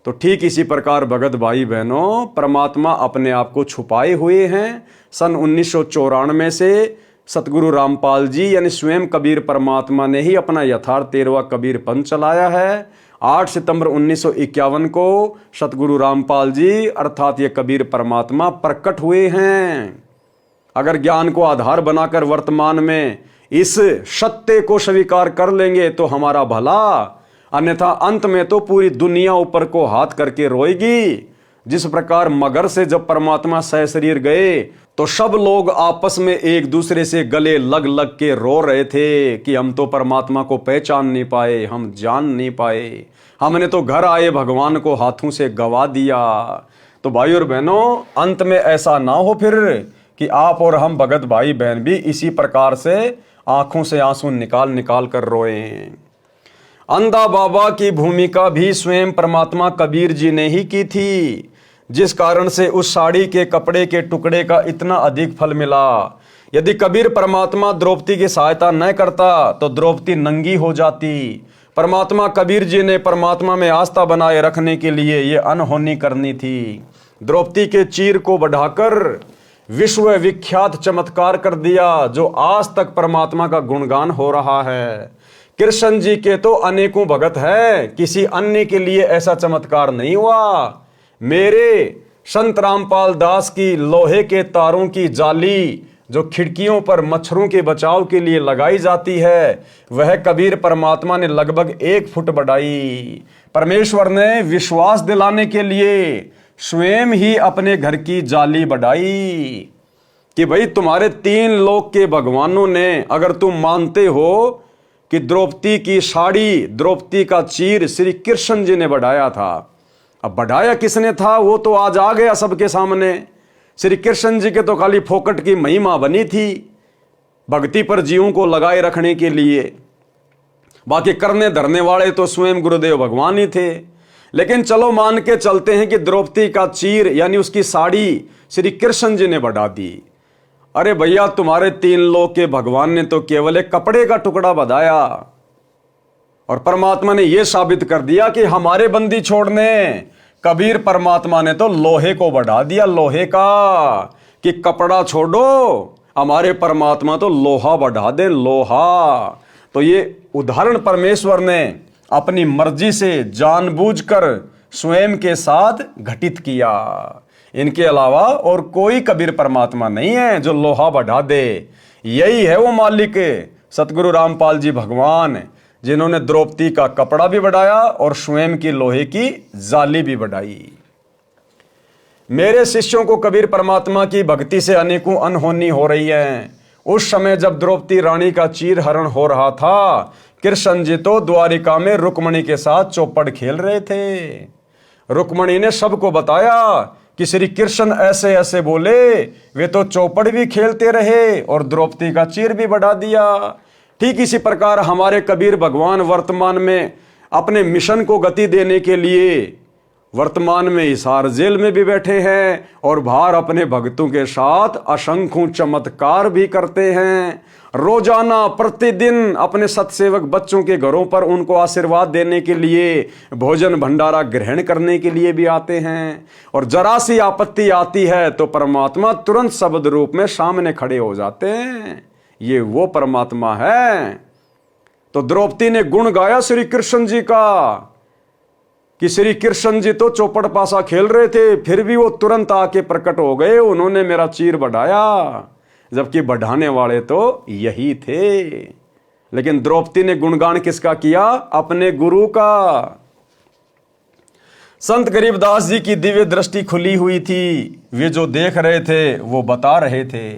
तो ठीक इसी प्रकार भगत भाई बहनों, परमात्मा अपने आप को छुपाए हुए हैं। सन 1994 से सतगुरु रामपाल जी यानी स्वयं कबीर परमात्मा ने ही अपना यथार्थ 13वां कबीर पंथ चलाया है। 8 सितंबर 1951 को सतगुरु रामपाल जी अर्थात ये कबीर परमात्मा प्रकट हुए हैं। अगर ज्ञान को आधार बनाकर वर्तमान में इस सत्य को स्वीकार कर लेंगे तो हमारा भला, अन्यथा अंत में तो पूरी दुनिया ऊपर को हाथ करके रोएगी। जिस प्रकार मगर से जब परमात्मा सह शरीर गए तो सब लोग आपस में एक दूसरे से गले लग लग के रो रहे थे कि हम तो परमात्मा को पहचान नहीं पाए, हम जान नहीं पाए, हमने तो घर आए भगवान को हाथों से गवा दिया। तो भाई और बहनों, अंत में ऐसा ना हो फिर कि आप और हम भगत भाई बहन भी इसी प्रकार से आंखों से आंसू निकाल निकाल कर रोए। अंधा बाबा की भूमिका भी स्वयं परमात्मा कबीर जी ने ही की थी, जिस कारण से उस साड़ी के कपड़े के टुकड़े का इतना अधिक फल मिला। यदि कबीर परमात्मा द्रौपदी की सहायता न करता तो द्रौपदी नंगी हो जाती। परमात्मा कबीर जी ने परमात्मा में आस्था बनाए रखने के लिए ये अनहोनी करनी थी। द्रौपदी के चीर को बढ़ाकर विश्व विख्यात चमत्कार कर दिया, जो आज तक परमात्मा का गुणगान हो रहा है। कृष्ण जी के तो अनेकों भगत है, किसी अन्य के लिए ऐसा चमत्कार नहीं हुआ। मेरे संत रामपाल दास की लोहे के तारों की जाली जो खिड़कियों पर मच्छरों के बचाव के लिए लगाई जाती है, वह कबीर परमात्मा ने लगभग 1 फुट बढ़ाई। परमेश्वर ने विश्वास दिलाने के लिए स्वयं ही अपने घर की जाली बढ़ाई कि भाई तुम्हारे 3 लोक के भगवानों ने, अगर तुम मानते हो कि द्रौपदी की साड़ी, द्रौपदी का चीर श्री कृष्ण जी ने बढ़ाया था। अब बढ़ाया किसने था वो तो आज आ गया सबके सामने। श्री कृष्ण जी के तो खाली फोकट की महिमा बनी थी भक्ति पर जीवों को लगाए रखने के लिए, बाकी करने धरने वाले तो स्वयं गुरुदेव भगवान ही थे। लेकिन चलो मान के चलते हैं कि द्रौपदी का चीर यानी उसकी साड़ी श्री कृष्ण जी ने बढ़ा दी। अरे भैया, तुम्हारे 3 लोक के भगवान ने तो केवल एक कपड़े का टुकड़ा बढ़ाया और परमात्मा ने यह साबित कर दिया कि हमारे बंदी छोड़ने। कबीर परमात्मा ने तो लोहे को बढ़ा दिया, लोहे का, कि कपड़ा छोड़ो, हमारे परमात्मा तो लोहा बढ़ा दे, लोहा। तो ये उदाहरण परमेश्वर ने अपनी मर्जी से जानबूझकर स्वयं के साथ घटित किया। इनके अलावा और कोई कबीर परमात्मा नहीं है जो लोहा बढ़ा दे। यही है वो मालिक सतगुरु रामपाल जी भगवान, जिन्होंने द्रौपदी का कपड़ा भी बढ़ाया और स्वयं की लोहे की जाली भी बढ़ाई। मेरे शिष्यों को कबीर परमात्मा की भक्ति से अनेकों अनहोनी हो रही है। उस समय जब द्रौपदी रानी का चीर हरण हो रहा था, कृष्ण जी तो द्वारिका में रुक्मणी के साथ चौपड़ खेल रहे थे। रुक्मणी ने सबको बताया कि श्री कृष्ण ऐसे ऐसे बोले, वे तो चौपड़ भी खेलते रहे और द्रौपदी का चीर भी बढ़ा दिया। ठीक इसी प्रकार हमारे कबीर भगवान वर्तमान में अपने मिशन को गति देने के लिए वर्तमान में हिसार जेल में भी बैठे हैं और बाहर अपने भक्तों के साथ असंख्य चमत्कार भी करते हैं। रोजाना प्रतिदिन अपने सत्सेवक बच्चों के घरों पर उनको आशीर्वाद देने के लिए, भोजन भंडारा ग्रहण करने के लिए भी आते हैं। और जरा सी आपत्ति आती है तो परमात्मा तुरंत शब्द रूप में सामने खड़े हो जाते हैं। ये वो परमात्मा है। तो द्रौपदी ने गुण गाया श्री कृष्ण जी का कि श्री कृष्ण जी तो चौपड़ पासा खेल रहे थे, फिर भी वो तुरंत आके प्रकट हो गए, उन्होंने मेरा चीर बढ़ाया, जबकि बढ़ाने वाले तो यही थे। लेकिन द्रौपदी ने गुणगान किसका किया? अपने गुरु का। संत गरीबदास जी की दिव्य दृष्टि खुली हुई थी, वे जो देख रहे थे वो बता रहे थे।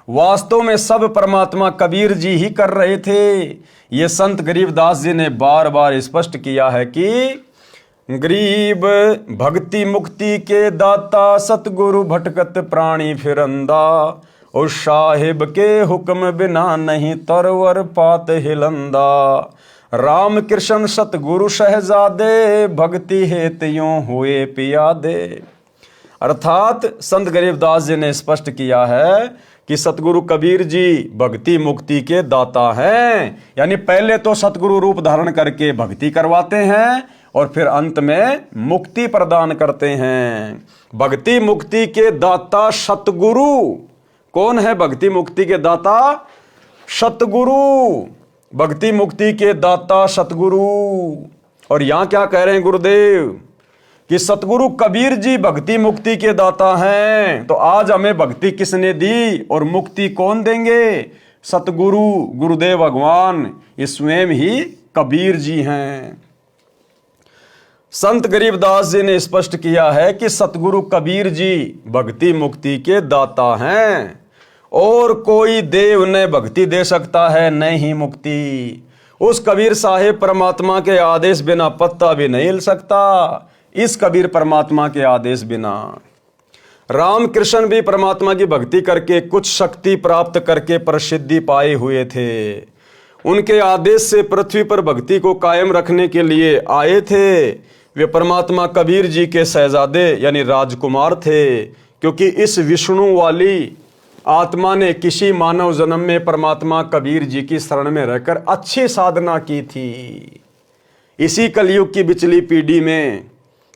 वास्तव में सब परमात्मा कबीर जी ही कर रहे थे। ये संत गरीबदास जी ने बार बार स्पष्ट किया है कि गरीब भक्ति मुक्ति के दाता, सतगुरु भटकत प्राणी फिरंदा, और साहिब के हुक्म बिना नहीं तरवर पात हिलंदा। राम कृष्ण सतगुरु शहजादे, भक्ति हेत यूं हुए पियादे। अर्थात संत गरीबदास जी ने स्पष्ट किया है कि सतगुरु कबीर जी भक्ति मुक्ति के दाता हैं। यानी पहले तो सतगुरु रूप धारण करके भक्ति करवाते हैं और फिर अंत में मुक्ति प्रदान करते हैं। भक्ति मुक्ति के दाता सतगुरु। कौन है भक्ति मुक्ति के दाता? सतगुरु। भक्ति मुक्ति के दाता सतगुरु। और यहां क्या कह रहे हैं गुरुदेव कि सतगुरु कबीर जी भक्ति मुक्ति के दाता हैं। तो आज हमें भक्ति किसने दी और मुक्ति कौन देंगे? सतगुरु गुरुदेव भगवान ये स्वयं ही कबीर जी हैं। संत गरीबदास जी ने स्पष्ट किया है कि सतगुरु कबीर जी भक्ति मुक्ति के दाता हैं और कोई देव न भक्ति दे सकता है न ही मुक्ति। उस कबीर साहेब परमात्मा के आदेश बिना पत्ता भी नहीं हिल सकता, इस कबीर परमात्मा के आदेश बिना। रामकृष्ण भी परमात्मा की भक्ति करके कुछ शक्ति प्राप्त करके प्रसिद्धि पाए हुए थे। उनके आदेश से पृथ्वी पर भक्ति को कायम रखने के लिए आए थे। वे परमात्मा कबीर जी के शहजादे यानी राजकुमार थे, क्योंकि इस विष्णु वाली आत्मा ने किसी मानव जन्म में परमात्मा कबीर जी की शरण में रहकर अच्छी साधना की थी। इसी कलयुग की बिचली पीढ़ी में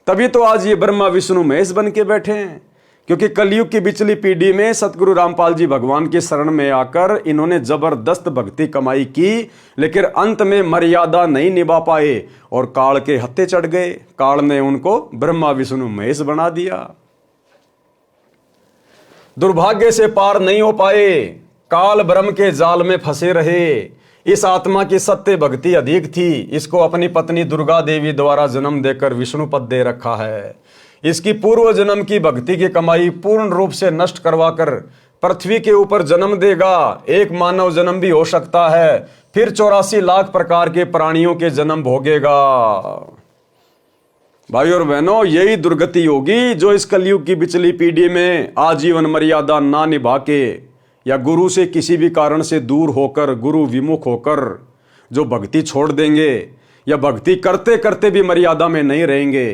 तभी तो आज ये ब्रह्मा विष्णु महेश बन के बैठे हैं, क्योंकि कलयुग की बिचली पीढ़ी में सतगुरु रामपाल जी भगवान की शरण में आकर इन्होंने जबरदस्त भक्ति कमाई की, लेकिन अंत में मर्यादा नहीं निभा पाए और काल के हत्थे चढ़ गए। काल ने उनको ब्रह्मा विष्णु महेश बना दिया। दुर्भाग्य से पार नहीं हो पाए, काल ब्रह्म के जाल में फंसे रहे। इस आत्मा की सत्य भक्ति अधिक थी, इसको अपनी पत्नी दुर्गा देवी द्वारा जन्म देकर विष्णु पद दे रखा है। इसकी पूर्व जन्म की भक्ति की कमाई पूर्ण रूप से नष्ट करवाकर पृथ्वी के ऊपर जन्म देगा। एक मानव जन्म भी हो सकता है, फिर 84 लाख प्रकार के प्राणियों के जन्म भोगेगा। भाई और बहनों, यही दुर्गति होगी जो इस कलयुग की बिचली पीढ़ी में आजीवन मर्यादा ना निभा के या गुरु से किसी भी कारण से दूर होकर, गुरु विमुख होकर जो भक्ति छोड़ देंगे या भक्ति करते करते भी मर्यादा में नहीं रहेंगे,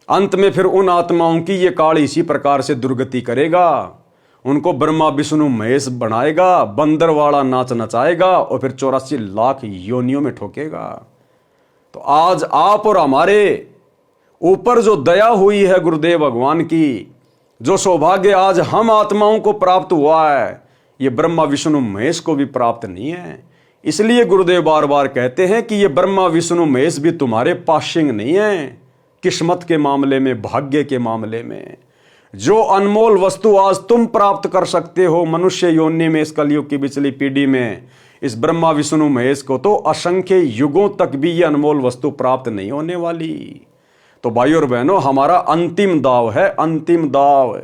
अंत में फिर उन आत्माओं की ये काल इसी प्रकार से दुर्गति करेगा। उनको ब्रह्मा विष्णु महेश बनाएगा, बंदर वाला नाच नचाएगा और फिर 84 लाख योनियों में ठोकेगा। तो आज आप और हमारे ऊपर जो दया हुई है गुरुदेव भगवान की, जो सौभाग्य आज हम आत्माओं को प्राप्त हुआ है, ये ब्रह्मा विष्णु महेश को भी प्राप्त नहीं है। इसलिए गुरुदेव बार बार कहते हैं कि ये ब्रह्मा विष्णु महेश भी तुम्हारे पाशिंग नहीं है। किस्मत के मामले में, भाग्य के मामले में जो अनमोल वस्तु आज तुम प्राप्त कर सकते हो मनुष्य योनि में, इस कलयुग की बिचली पीढ़ी में, इस ब्रह्मा विष्णु महेश को तो असंख्य युगों तक भी ये अनमोल वस्तु प्राप्त नहीं होने वाली। तो भाई और बहनों, हमारा अंतिम दाव है, अंतिम दाव।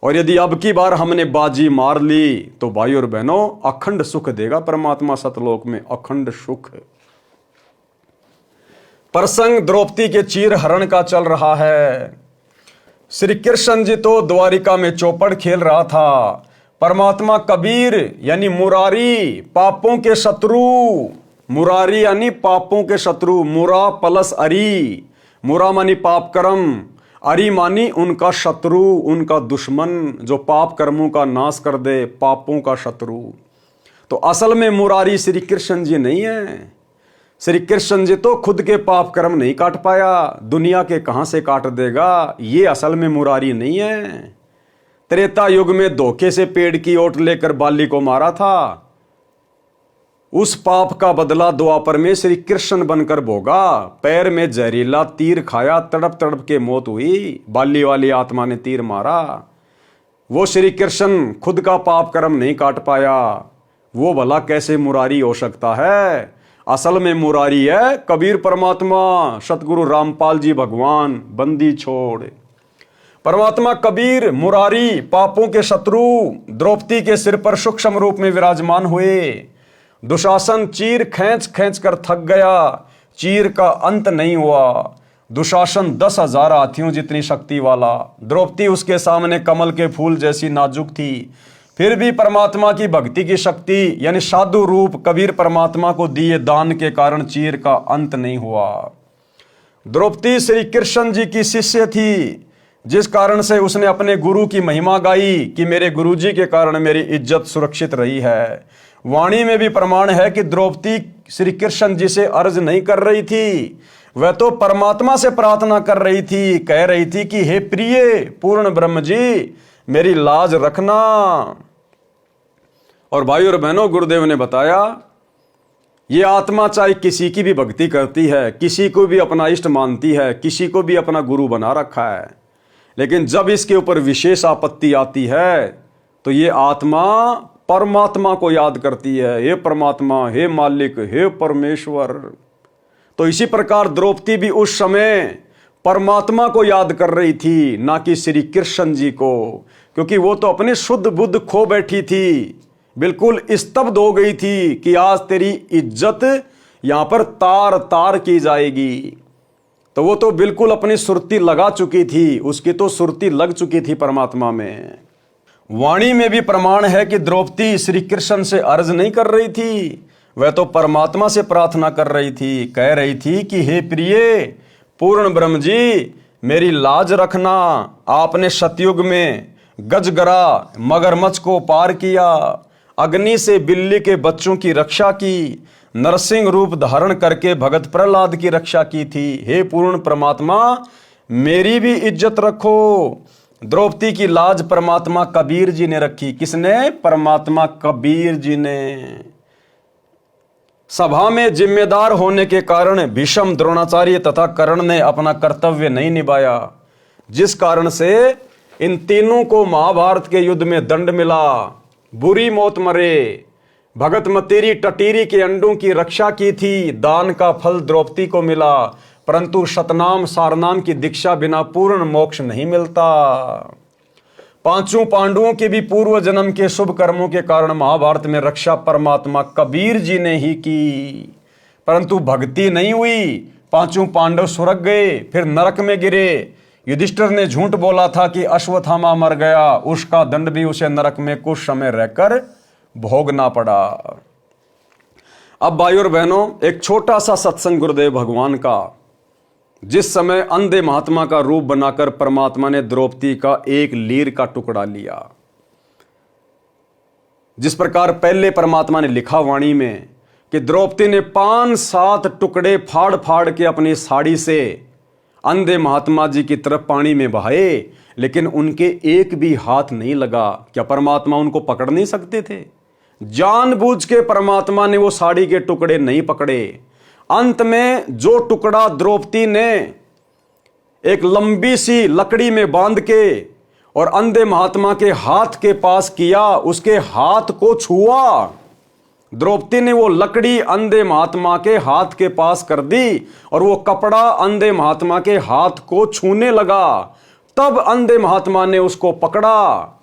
और यदि अब की बार हमने बाजी मार ली तो भाई और बहनों अखंड सुख देगा परमात्मा सतलोक में, अखंड सुख। प्रसंग द्रौपदी के चीर हरण का चल रहा है। श्री कृष्ण जी तो द्वारिका में चौपड़ खेल रहा था। परमात्मा कबीर यानी मुरारी, पापों के शत्रु, मुरारी यानी पापों के शत्रु, मुरा प्लस अरी, मुरा मानी पाप कर्म, अरी मानी उनका शत्रु, उनका दुश्मन जो पाप कर्मों का नाश कर दे, पापों का शत्रु। तो असल में मुरारी श्री कृष्ण जी नहीं है। श्री कृष्ण जी तो खुद के पाप कर्म नहीं काट पाया, दुनिया के कहां से काट देगा, ये असल में मुरारी नहीं है। त्रेता युग में धोखे से पेड़ की ओट लेकर बाली को मारा था, उस पाप का बदला द्वापर में श्री कृष्ण बनकर भोगा। पैर में जहरीला तीर खाया, तड़प तड़प के मौत हुई, बाली वाली आत्मा ने तीर मारा। वो श्री कृष्ण खुद का पाप कर्म नहीं काट पाया, वो भला कैसे मुरारी हो सकता है। असल में मुरारी है कबीर परमात्मा, सतगुरु रामपाल जी भगवान, बंदी छोड़। परमात्मा कबीर मुरारी, पापों के शत्रु, द्रौपदी के सिर पर सूक्ष्म रूप में विराजमान हुए। दुशासन चीर खींच खींच कर थक गया, चीर का अंत नहीं हुआ। दुशासन 10,000 हाथियों जितनी शक्ति वाला, द्रौपदी उसके सामने कमल के फूल जैसी नाजुक थी। फिर भी परमात्मा की भक्ति की शक्ति यानी साधु रूप कबीर परमात्मा को दिए दान के कारण चीर का अंत नहीं हुआ। द्रौपदी श्री कृष्ण जी की शिष्य थी, जिस कारण से उसने अपने गुरु की महिमा गाई कि मेरे गुरु जी के कारण मेरी इज्जत सुरक्षित रही है। वाणी में भी प्रमाण है कि द्रौपदी श्री कृष्ण जी से अर्ज नहीं कर रही थी, वह तो परमात्मा से प्रार्थना कर रही थी, कह रही थी कि हे प्रिय पूर्ण ब्रह्म जी मेरी लाज रखना। और भाई और बहनों, गुरुदेव ने बताया ये आत्मा चाहे किसी की भी भक्ति करती है, किसी को भी अपना इष्ट मानती है, किसी को भी अपना गुरु बना रखा है, लेकिन जब इसके ऊपर विशेष आपत्ति आती है तो ये आत्मा परमात्मा को याद करती है, हे परमात्मा, हे मालिक, हे परमेश्वर। तो इसी प्रकार द्रौपदी भी उस समय परमात्मा को याद कर रही थी, ना कि श्री कृष्ण जी को, क्योंकि वो तो अपनी शुद्ध बुद्ध खो बैठी थी, बिल्कुल स्तब्ध हो गई थी कि आज तेरी इज्जत यहां पर तार तार की जाएगी। तो वो तो बिल्कुल अपनी सुरती लगा चुकी थी, उसकी तो सुरती लग चुकी थी परमात्मा में। वाणी में भी प्रमाण है कि द्रौपदी श्री कृष्ण से अर्ज नहीं कर रही थी, वह तो परमात्मा से प्रार्थना कर रही थी, कह रही थी कि हे प्रिय पूर्ण ब्रह्म जी, मेरी लाज रखना। आपने सतयुग में गजगरा मगरमच्छ को पार किया, अग्नि से बिल्ली के बच्चों की रक्षा की, नरसिंह रूप धारण करके भगत प्रहलाद की रक्षा की थी। हे पूर्ण परमात्मा, मेरी भी इज्जत रखो। द्रौपदी की लाज परमात्मा कबीर जी ने रखी। किसने? परमात्मा कबीर जी ने। सभा में जिम्मेदार होने के कारण भीष्म, द्रोणाचार्य तथा कर्ण ने अपना कर्तव्य नहीं निभाया, जिस कारण से इन तीनों को महाभारत के युद्ध में दंड मिला, बुरी मौत मरे। भगत मतेरी टटीरी के अंडों की रक्षा की थी, दान का फल द्रौपदी को मिला, परंतु शतनाम सारनाम की दीक्षा बिना पूर्ण मोक्ष नहीं मिलता। पांचों पांडवों के भी पूर्व जन्म के शुभ कर्मों के कारण महाभारत में रक्षा परमात्मा कबीर जी ने ही की, परंतु भक्ति नहीं हुई। पांचों पांडव स्वर्ग गए, फिर नरक में गिरे। युधिष्ठिर ने झूठ बोला था कि अश्वत्थामा मर गया, उसका दंड भी उसे नरक में कुछ समय रहकर भोगना पड़ा। अब भाइयों और बहनों, एक छोटा सा सत्संग गुरुदेव भगवान का, जिस समय अंधे महात्मा का रूप बनाकर परमात्मा ने द्रौपदी का एक लीर का टुकड़ा लिया। जिस प्रकार पहले परमात्मा ने लिखा वाणी में कि द्रौपदी ने 5-7 टुकड़े फाड़ फाड़ के अपनी साड़ी से अंधे महात्मा जी की तरफ पानी में बहाए, लेकिन उनके एक भी हाथ नहीं लगा। क्या परमात्मा उनको पकड़ नहीं सकते थे? जानबूझ के परमात्मा ने वो साड़ी के टुकड़े नहीं पकड़े। अंत में जो टुकड़ा द्रौपदी ने एक लंबी सी लकड़ी में बांध के और अंधे महात्मा के हाथ के पास किया, उसके हाथ को छुआ। द्रौपदी ने वो लकड़ी अंधे महात्मा के हाथ के पास कर दी और वो कपड़ा अंधे महात्मा के हाथ को छूने लगा। तब अंधे महात्मा ने उसको पकड़ा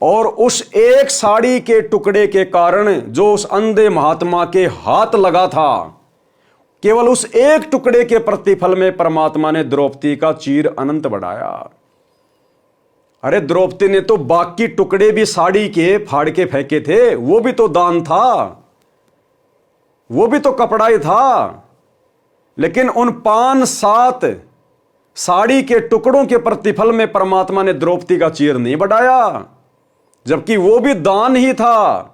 और उस एक साड़ी के टुकड़े के कारण जो उस अंधे महात्मा के हाथ लगा था, केवल उस एक टुकड़े के प्रतिफल में परमात्मा ने द्रौपदी का चीर अनंत बढ़ाया। अरे द्रौपदी ने तो बाकी टुकड़े भी साड़ी के फाड़ के फेंके थे, वो भी तो दान था, वो भी तो कपड़ा ही था, लेकिन उन 5-7 साड़ी के टुकड़ों के प्रतिफल में परमात्मा ने द्रौपदी का चीर नहीं बढ़ाया, जबकि वो भी दान ही था,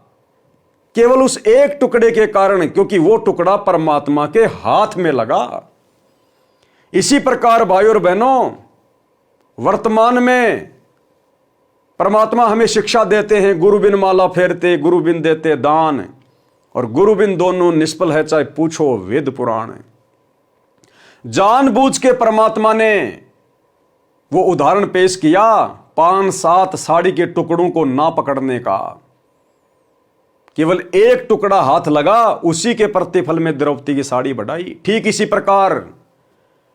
केवल उस एक टुकड़े के कारण, क्योंकि वो टुकड़ा परमात्मा के हाथ में लगा। इसी प्रकार भाइयों और बहनों, वर्तमान में परमात्मा हमें शिक्षा देते हैं, गुरु बिन माला फेरते, गुरु बिन देते दान, और गुरु बिन दोनों निष्फल है, चाहे पूछो वेद पुराण। जानबूझ के परमात्मा ने वो उदाहरण पेश किया 5-7 साड़ी के टुकड़ों को ना पकड़ने का, केवल एक टुकड़ा हाथ लगा, उसी के प्रतिफल में द्रौपदी की साड़ी बढ़ाई। ठीक इसी प्रकार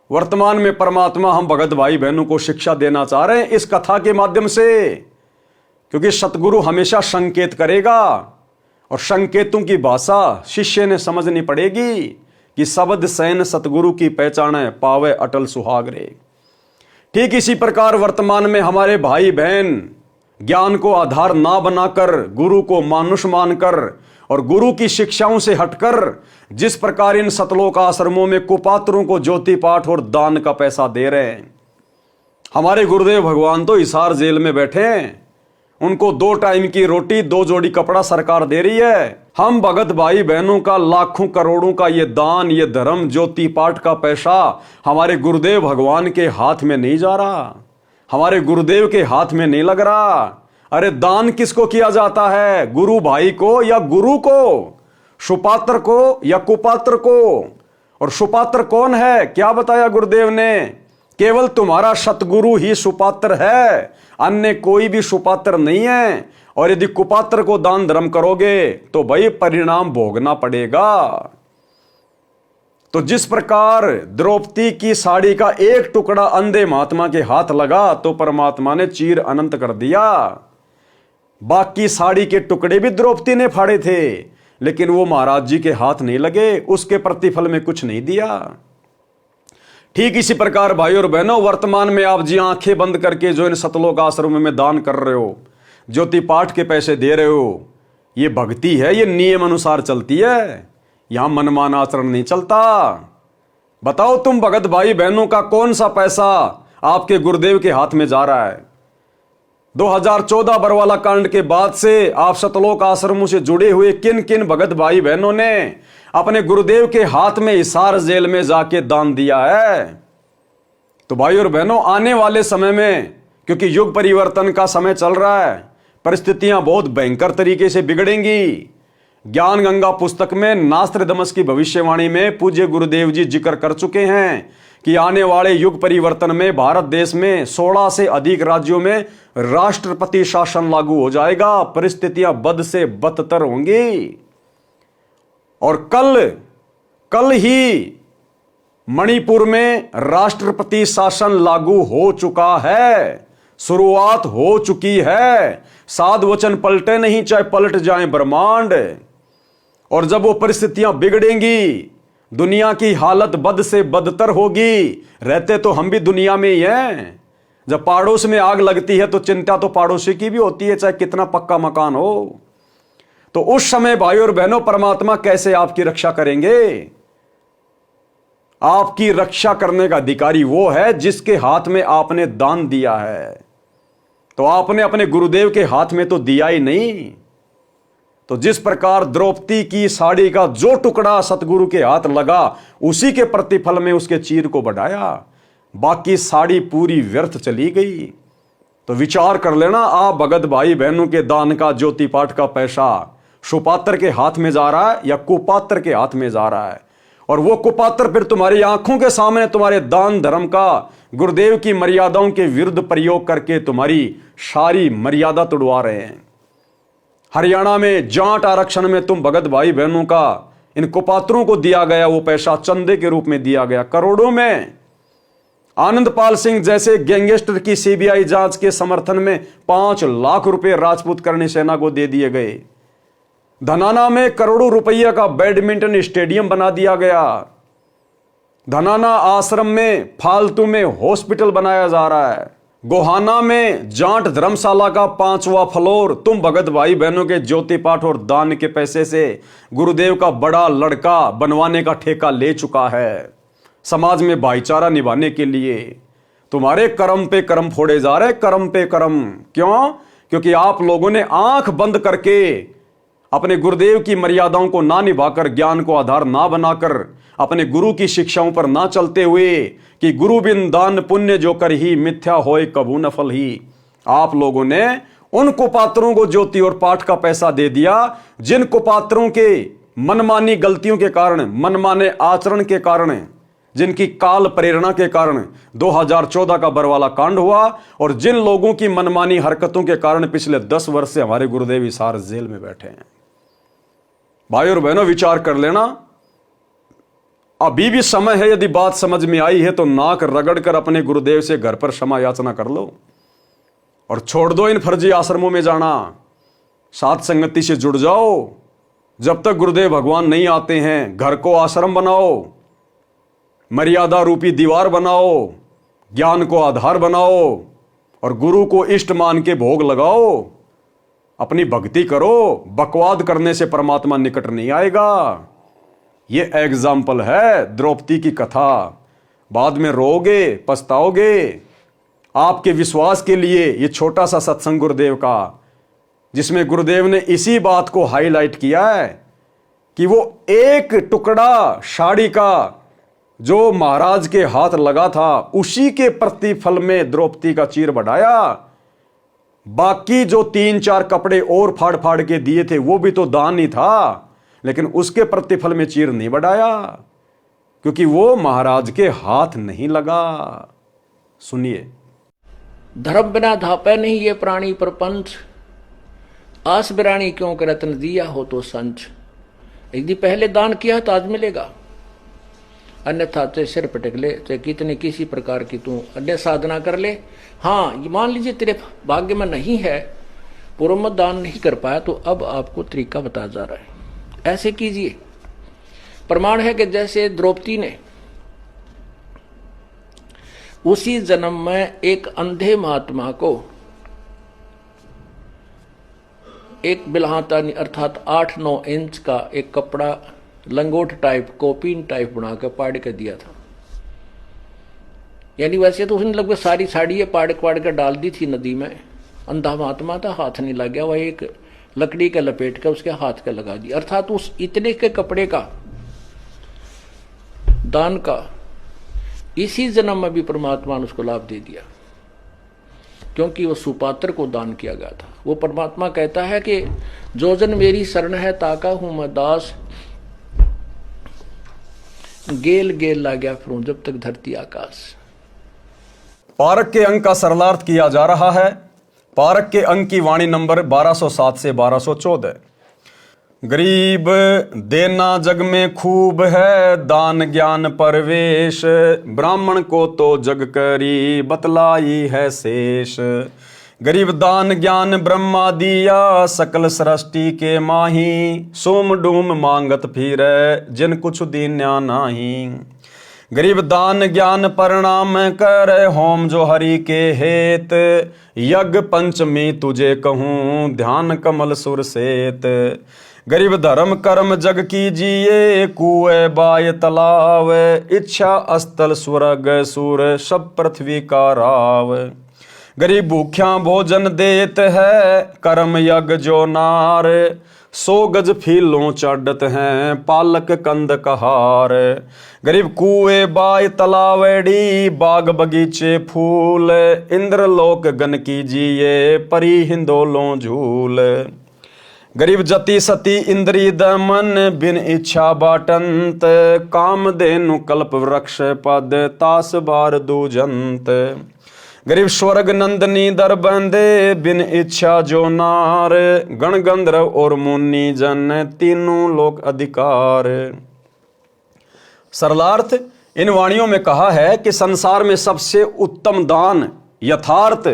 वर्तमान में परमात्मा हम भगत भाई बहनों को शिक्षा देना चाह रहे हैं इस कथा के माध्यम से, क्योंकि सतगुरु हमेशा संकेत करेगा और संकेतों की भाषा शिष्य ने समझनी पड़ेगी कि शब्द सैन सतगुरु की पहचान है, पावे अटल सुहागरे। ठीक इसी प्रकार वर्तमान में हमारे भाई बहन ज्ञान को आधार ना बनाकर, गुरु को मानुष मानकर और गुरु की शिक्षाओं से हटकर जिस प्रकार इन सतलोक आश्रमों में कुपात्रों को ज्योति पाठ और दान का पैसा दे रहे हैं। हमारे गुरुदेव भगवान तो हिसार जेल में बैठे हैं, उनको 2 टाइम की रोटी 2 जोड़ी कपड़ा सरकार दे रही है। हम भगत भाई बहनों का लाखों करोड़ों का ये दान, ये धर्म, ज्योति पाठ का पैसा हमारे गुरुदेव भगवान के हाथ में नहीं जा रहा, हमारे गुरुदेव के हाथ में नहीं लग रहा। अरे दान किसको किया जाता है? गुरु भाई को या गुरु को? सुपात्र को या कुपात्र को? और सुपात्र कौन है? क्या बताया गुरुदेव ने केवल तुम्हारा सतगुरु ही सुपात्र है, अन्य कोई भी सुपात्र नहीं है। और यदि कुपात्र को दान धर्म करोगे तो भाई परिणाम भोगना पड़ेगा। तो जिस प्रकार द्रौपदी की साड़ी का एक टुकड़ा अंधे महात्मा के हाथ लगा तो परमात्मा ने चीर अनंत कर दिया। बाकी साड़ी के टुकड़े भी द्रौपदी ने फाड़े थे, लेकिन वो महाराज जी के हाथ नहीं लगे, उसके प्रतिफल में कुछ नहीं दिया। ठीक इसी प्रकार भाई और बहनों, वर्तमान में आप जी आंखें बंद करके जो इन सतलोक आश्रम में दान कर रहे हो, ज्योति पाठ के पैसे दे रहे हो, ये भक्ति है, ये नियम अनुसार चलती है, यहां मनमाना आचरण नहीं चलता। बताओ तुम भगत भाई बहनों का कौन सा पैसा आपके गुरुदेव के हाथ में जा रहा है? 2014 बरवाला कांड के बाद से आप सतलोक आश्रमों से जुड़े हुए किन किन भगत भाई बहनों ने अपने गुरुदेव के हाथ में हिसार जेल में जाके दान दिया है? तो भाई और बहनों, आने वाले समय में, क्योंकि युग परिवर्तन का समय चल रहा है, परिस्थितियां बहुत भयंकर तरीके से बिगड़ेंगी। ज्ञान गंगा पुस्तक में नास्त्रदमस की भविष्यवाणी में पूज्य गुरुदेव जी जिक्र कर चुके हैं कि आने वाले युग परिवर्तन में भारत देश में 16 से अधिक राज्यों में राष्ट्रपति शासन लागू हो जाएगा। परिस्थितियां बद से बदतर होंगी। और कल ही मणिपुर में राष्ट्रपति शासन लागू हो चुका है, शुरुआत हो चुकी है। साध वचन पलटे नहीं, चाहे पलट जाएं ब्रह्मांड। और जब वो परिस्थितियां बिगड़ेंगी, दुनिया की हालत बद से बदतर होगी। रहते तो हम भी दुनिया में ही हैं। जब पड़ोस में आग लगती है तो चिंता तो पड़ोसी की भी होती है, चाहे कितना पक्का मकान हो। तो उस समय भाई और बहनों, परमात्मा कैसे आपकी रक्षा करेंगे? आपकी रक्षा करने का अधिकारी वो है जिसके हाथ में आपने दान दिया है। तो आपने अपने गुरुदेव के हाथ में तो दिया ही नहीं। तो जिस प्रकार द्रौपदी की साड़ी का जो टुकड़ा सतगुरु के हाथ लगा, उसी के प्रतिफल में उसके चीर को बढ़ाया, बाकी साड़ी पूरी व्यर्थ चली गई। तो विचार कर लेना, आप भगत भाई बहनों के दान का, ज्योति पाठ का पैसा सुपात्र के हाथ में जा रहा है या कुपात्र के हाथ में जा रहा है। और वो कुपात्र फिर तुम्हारी आंखों के सामने तुम्हारे दान धर्म का, गुरुदेव की मर्यादाओं के विरुद्ध प्रयोग करके तुम्हारी सारी मर्यादा तोड़वा रहे हैं। हरियाणा में जाट आरक्षण में तुम भगत भाई बहनों का इन कुपात्रों को दिया गया वो पैसा चंदे के रूप में दिया गया, करोड़ों में। आनंदपाल सिंह जैसे गैंगस्टर की सीबीआई जांच के समर्थन में 5 लाख रुपए राजपूत करणी सेना को दे दिए गए। धनाना में करोड़ों रुपया का बैडमिंटन स्टेडियम बना दिया गया। धनाना आश्रम में फालतू में हॉस्पिटल बनाया जा रहा है। गोहाना में जाट धर्मशाला का 5वां फ्लोर तुम भगत भाई बहनों के ज्योति पाठ और दान के पैसे से गुरुदेव का बड़ा लड़का बनवाने का ठेका ले चुका है। समाज में भाईचारा निभाने के लिए तुम्हारे कर्म पे कर्म फोड़े जा रहे, कर्म पे कर्म। क्यों? क्योंकि आप लोगों ने आंख बंद करके अपने गुरुदेव की मर्यादाओं को ना निभाकर, ज्ञान को आधार ना बनाकर, अपने गुरु की शिक्षाओं पर ना चलते हुए कि गुरु बिन दान पुण्य जो कर ही मिथ्या होए कबू नफल ही, आप लोगों ने उन कुपात्रों को ज्योति और पाठ का पैसा दे दिया जिन कुपात्रों के मनमानी गलतियों के कारण, मनमाने आचरण के कारण, जिनकी काल प्रेरणा के कारण 2014 का बरवाला कांड हुआ और जिन लोगों की मनमानी हरकतों के कारण पिछले 10 वर्ष से हमारे गुरुदेव हिसार जेल में बैठे हैं। भाई और बहनों, विचार कर लेना, अभी भी समय है। यदि बात समझ में आई है तो नाक रगड़कर अपने गुरुदेव से घर पर क्षमा याचना कर लो और छोड़ दो इन फर्जी आश्रमों में जाना। साथ संगति से जुड़ जाओ। जब तक गुरुदेव भगवान नहीं आते हैं, घर को आश्रम बनाओ, मर्यादा रूपी दीवार बनाओ, ज्ञान को आधार बनाओ और गुरु को इष्ट मान के भोग लगाओ, अपनी भक्ति करो। बकवाद करने से परमात्मा निकट नहीं आएगा। ये एग्जाम्पल है द्रौपदी की कथा। बाद में रोओगे, पछताओगे। आपके विश्वास के लिए ये छोटा सा सत्संग गुरुदेव का, जिसमें गुरुदेव ने इसी बात को हाईलाइट किया है कि वो एक टुकड़ा साड़ी का जो महाराज के हाथ लगा था, उसी के प्रतिफल में द्रौपदी का चीर बढ़ाया। बाकी जो 3-4 कपड़े और फाड़ फाड़ के दिए थे वो भी तो दान ही था, लेकिन उसके प्रतिफल में चीर नहीं बढ़ाया, क्योंकि वो महाराज के हाथ नहीं लगा। सुनिए। धर्म बिना धापे नहीं ये प्राणी प्रपंच, आस बिरानी क्यों कर रत्न दिया हो तो संच। यदि पहले दान किया तो आज मिलेगा, अन्यथा चाहे सिर पटक ले, चाहे कितने किसी प्रकार की तू अन्य साधना कर ले। हाँ, ये मान लीजिए तेरे भाग्य में नहीं है, पूर्व में दान नहीं कर पाया, तो अब आपको तरीका बताया जा रहा है, ऐसे कीजिए। प्रमाण है कि जैसे द्रौपदी ने उसी जन्म में एक अंधे महात्मा को एक बिल्हाता अर्थात 8-9 इंच का एक कपड़ा लंगोट टाइप कोपीन टाइप बना कर पाड़ कर दिया था। यानी वैसे तो उसने लगभग सारी साड़ी पाड़ कर डाल दी थी नदी में। अंधा महात्मा था, हाथ नहीं लग गया, वह एक लकड़ी के लपेट कर उसके हाथ के लगा दी। अर्थात उस इतने के कपड़े का दान का इसी जन्म में भी परमात्मा ने उसको लाभ दे दिया, क्योंकि वो सुपात्र को दान किया गया था। वो परमात्मा कहता है कि जो जन मेरी शरण है ताका हूं मैं दास, गेल गेल ला गया फिरूं जब तक धरती आकाश। पारक के अंक का सरलार्थ किया जा रहा है। पारक के अंक की वाणी नंबर 1207 से 1214। गरीब देना जग में खूब है, दान ज्ञान परवेश, ब्राह्मण को तो जग करी बतलाई है शेष। गरीब दान ज्ञान ब्रह्मा दिया, सकल सृष्टि के माही, सोम डूम मांगत फिरे जिन कुछ दीन्या नाही। गरीब दान ज्ञान परिणाम कर, होम जो हरि के हेत, यज्ञ पंचमी तुझे कहूँ ध्यान कमल सुर सेत। गरीब धर्म कर्म जग कीजिए, कुएं बाय तालाब, इच्छा अस्थल स्वर्ग सुर सब पृथ्वी का राव। गरीब भूख्या भोजन देत है, कर्म यज्ञ जो नार, 100 गज फीलों चढ़त हैं पालक कंद कहार। गरीब कुएं बाय तलावेड़ी, बाग बगीचे फूल, इंद्रलोक गन कीजिए परी हिंदोलों झूल। गरीब जति सती इंद्री दमन, बिन इच्छा बाटंत, काम देनु कल्प वृक्ष पद तास बार दूजंत। गरीब स्वर्ग नंदनी दर बंदे, बिन इच्छा जो नार, गण गंधर्व और मुनि जन तीनों लोक अधिकार। सरलार्थ इन वाणियों में कहा है कि संसार में सबसे उत्तम दान यथार्थ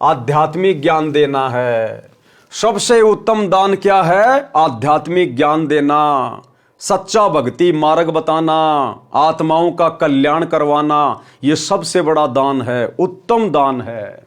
आध्यात्मिक ज्ञान देना है। सबसे उत्तम दान क्या है? आध्यात्मिक ज्ञान देना, सच्चा भक्ति मार्ग बताना, आत्माओं का कल्याण करवाना, यह सबसे बड़ा दान है, उत्तम दान है।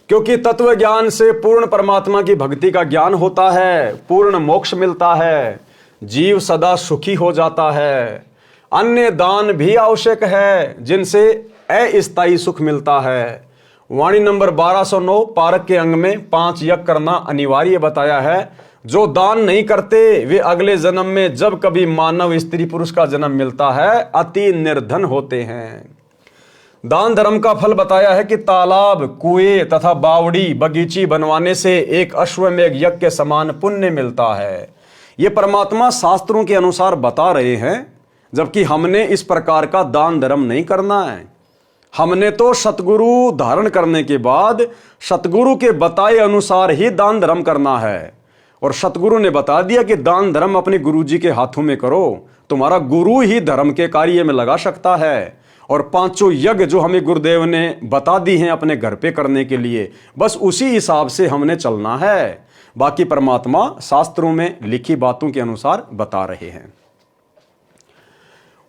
क्योंकि तत्व ज्ञान से पूर्ण परमात्मा की भक्ति का ज्ञान होता है, पूर्ण मोक्ष मिलता है, जीव सदा सुखी हो जाता है। अन्य दान भी आवश्यक है जिनसे अस्थायी सुख मिलता है। वाणी नंबर 1209 पारक के अंग में 5 यज्ञ करना अनिवार्य बताया है। जो दान नहीं करते वे अगले जन्म में जब कभी मानव स्त्री पुरुष का जन्म मिलता है अति निर्धन होते हैं। दान धर्म का फल बताया है कि तालाब, कुएं तथा बावड़ी बगीची बनवाने से एक अश्वमेघ यज्ञ के समान पुण्य मिलता है। ये परमात्मा शास्त्रों के अनुसार बता रहे हैं, जबकि हमने इस प्रकार का दान धर्म नहीं करना है। हमने तो सतगुरु धारण करने के बाद सतगुरु के बताए अनुसार ही दान धर्म करना है। और सतगुरु ने बता दिया कि दान धर्म अपने गुरु जी के हाथों में करो, तुम्हारा गुरु ही धर्म के कार्य में लगा सकता है। और 5 यज्ञ जो हमें गुरुदेव ने बता दी हैं अपने घर पे करने के लिए, बस उसी हिसाब से हमने चलना है। बाकी परमात्मा शास्त्रों में लिखी बातों के अनुसार बता रहे हैं।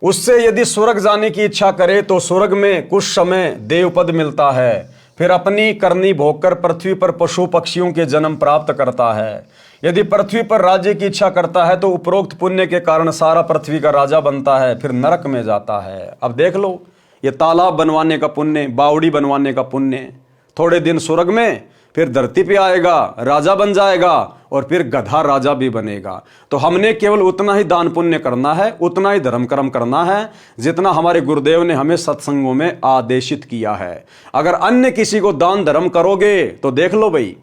उससे यदि स्वर्ग जाने की इच्छा करे तो स्वर्ग में कुछ समय देवपद मिलता है, फिर अपनी करनी भोगकर पृथ्वी पर पशु पक्षियों के जन्म प्राप्त करता है। यदि पृथ्वी पर राज्य की इच्छा करता है तो उपरोक्त पुण्य के कारण सारा पृथ्वी का राजा बनता है, फिर नरक में जाता है। अब देख लो, ये तालाब बनवाने का पुण्य, बावड़ी बनवाने का पुण्य, थोड़े दिन स्वर्ग में, फिर धरती पे आएगा, राजा बन जाएगा और फिर गधा राजा भी बनेगा। तो हमने केवल उतना ही दान पुण्य करना है, उतना ही धर्म कर्म करना है जितना हमारे गुरुदेव ने हमें सत्संगों में आदेशित किया है। अगर अन्य किसी को दान धर्म करोगे तो देख लो भाई,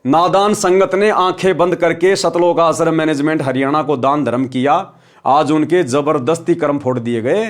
नादान संगत ने आंखें बंद करके सतलोक आश्रम मैनेजमेंट हरियाणा को दान धर्म किया, आज उनके जबरदस्ती कर्म फोड़ दिए गए।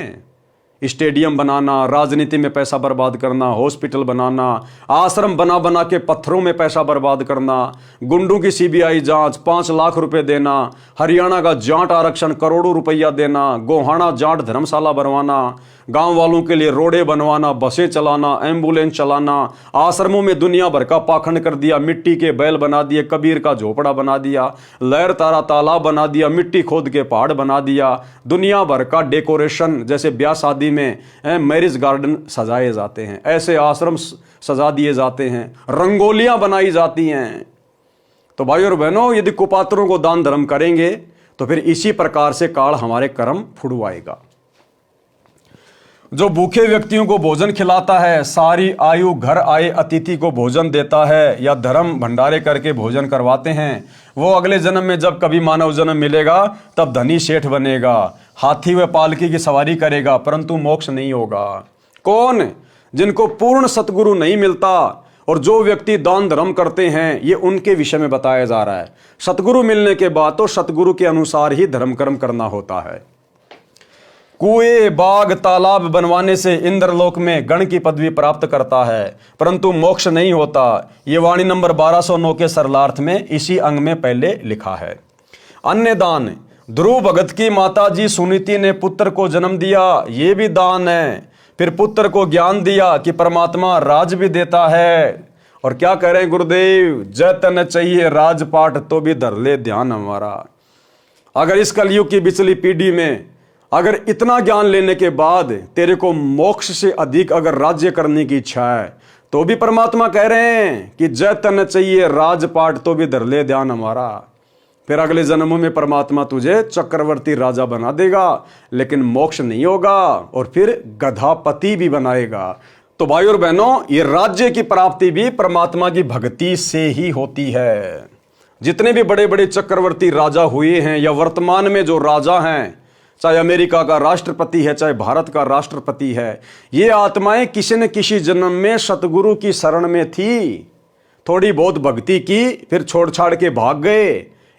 स्टेडियम बनाना, राजनीति में पैसा बर्बाद करना, हॉस्पिटल बनाना, आश्रम बना बना के पत्थरों में पैसा बर्बाद करना, गुंडों की सीबीआई जांच, 5 लाख रुपए देना, हरियाणा का जाट आरक्षण करोड़ों रुपया देना, गोहाना जाट धर्मशाला बनवाना, गांव वालों के लिए रोडें बनवाना, बसें चलाना, एम्बुलेंस चलाना, आश्रमों में दुनिया भर का पाखंड कर दिया, मिट्टी के बैल बना दिए, कबीर का झोपड़ा बना दिया, लहर तारा तालाब बना दिया, मिट्टी खोद के पहाड़ बना दिया, दुनिया भर का डेकोरेशन, जैसे ब्याह शादी में मैरिज गार्डन सजाए जाते हैं, ऐसे आश्रम सजा दिए जाते हैं, रंगोलियां बनाई जाती हैं। तो भाई और बहनों, यदि कुपात्रों को दान धर्म करेंगे तो फिर इसी प्रकार से काल हमारे कर्म फुड़वाएगा। जो भूखे व्यक्तियों को भोजन खिलाता है, सारी आयु घर आए अतिथि को भोजन देता है, या धर्म भंडारे करके भोजन करवाते हैं, वो अगले जन्म में जब कभी मानव जन्म मिलेगा तब धनी सेठ बनेगा, हाथी व पालकी की सवारी करेगा, परंतु मोक्ष नहीं होगा। कौन? जिनको पूर्ण सतगुरु नहीं मिलता। और जो व्यक्ति दान धर्म करते हैं, ये उनके विषय में बताया जा रहा है। सतगुरु मिलने के बाद तो सतगुरु के अनुसार ही धर्म कर्म करना होता है। कुएं, बाग, तालाब बनवाने से इंद्रलोक में गण की पदवी प्राप्त करता है, परंतु मोक्ष नहीं होता। ये वाणी नंबर 1209 के सरलार्थ में इसी अंग में पहले लिखा है। अन्य दान, ध्रुव भगत की माता जी सुनीति ने पुत्र को जन्म दिया, ये भी दान है। फिर पुत्र को ज्ञान दिया कि परमात्मा राज भी देता है। और क्या कह रहे हैं गुरुदेव, जतन चाहिए राजपाट तो भी धर ले ध्यान हमारा। अगर इस कलयुग की बिचली पीढ़ी में अगर इतना ज्ञान लेने के बाद तेरे को मोक्ष से अधिक अगर राज्य करने की इच्छा है, तो भी परमात्मा कह रहे हैं कि जतन चाहिए राजपाट तो भी धर ले ध्यान हमारा। फिर अगले जन्मों में परमात्मा तुझे चक्रवर्ती राजा बना देगा, लेकिन मोक्ष नहीं होगा, और फिर गधापति भी बनाएगा। तो भाई और बहनों, ये राज्य की प्राप्ति भी परमात्मा की भक्ति से ही होती है। जितने भी बड़े बड़े चक्रवर्ती राजा हुए हैं, या वर्तमान में जो राजा हैं, चाहे अमेरिका का राष्ट्रपति है, चाहे भारत का राष्ट्रपति है, ये आत्माएं किसी न किसी जन्म में सतगुरु की शरण में थी, थोड़ी बहुत भक्ति की, फिर छोड़ छाड़ के भाग गए।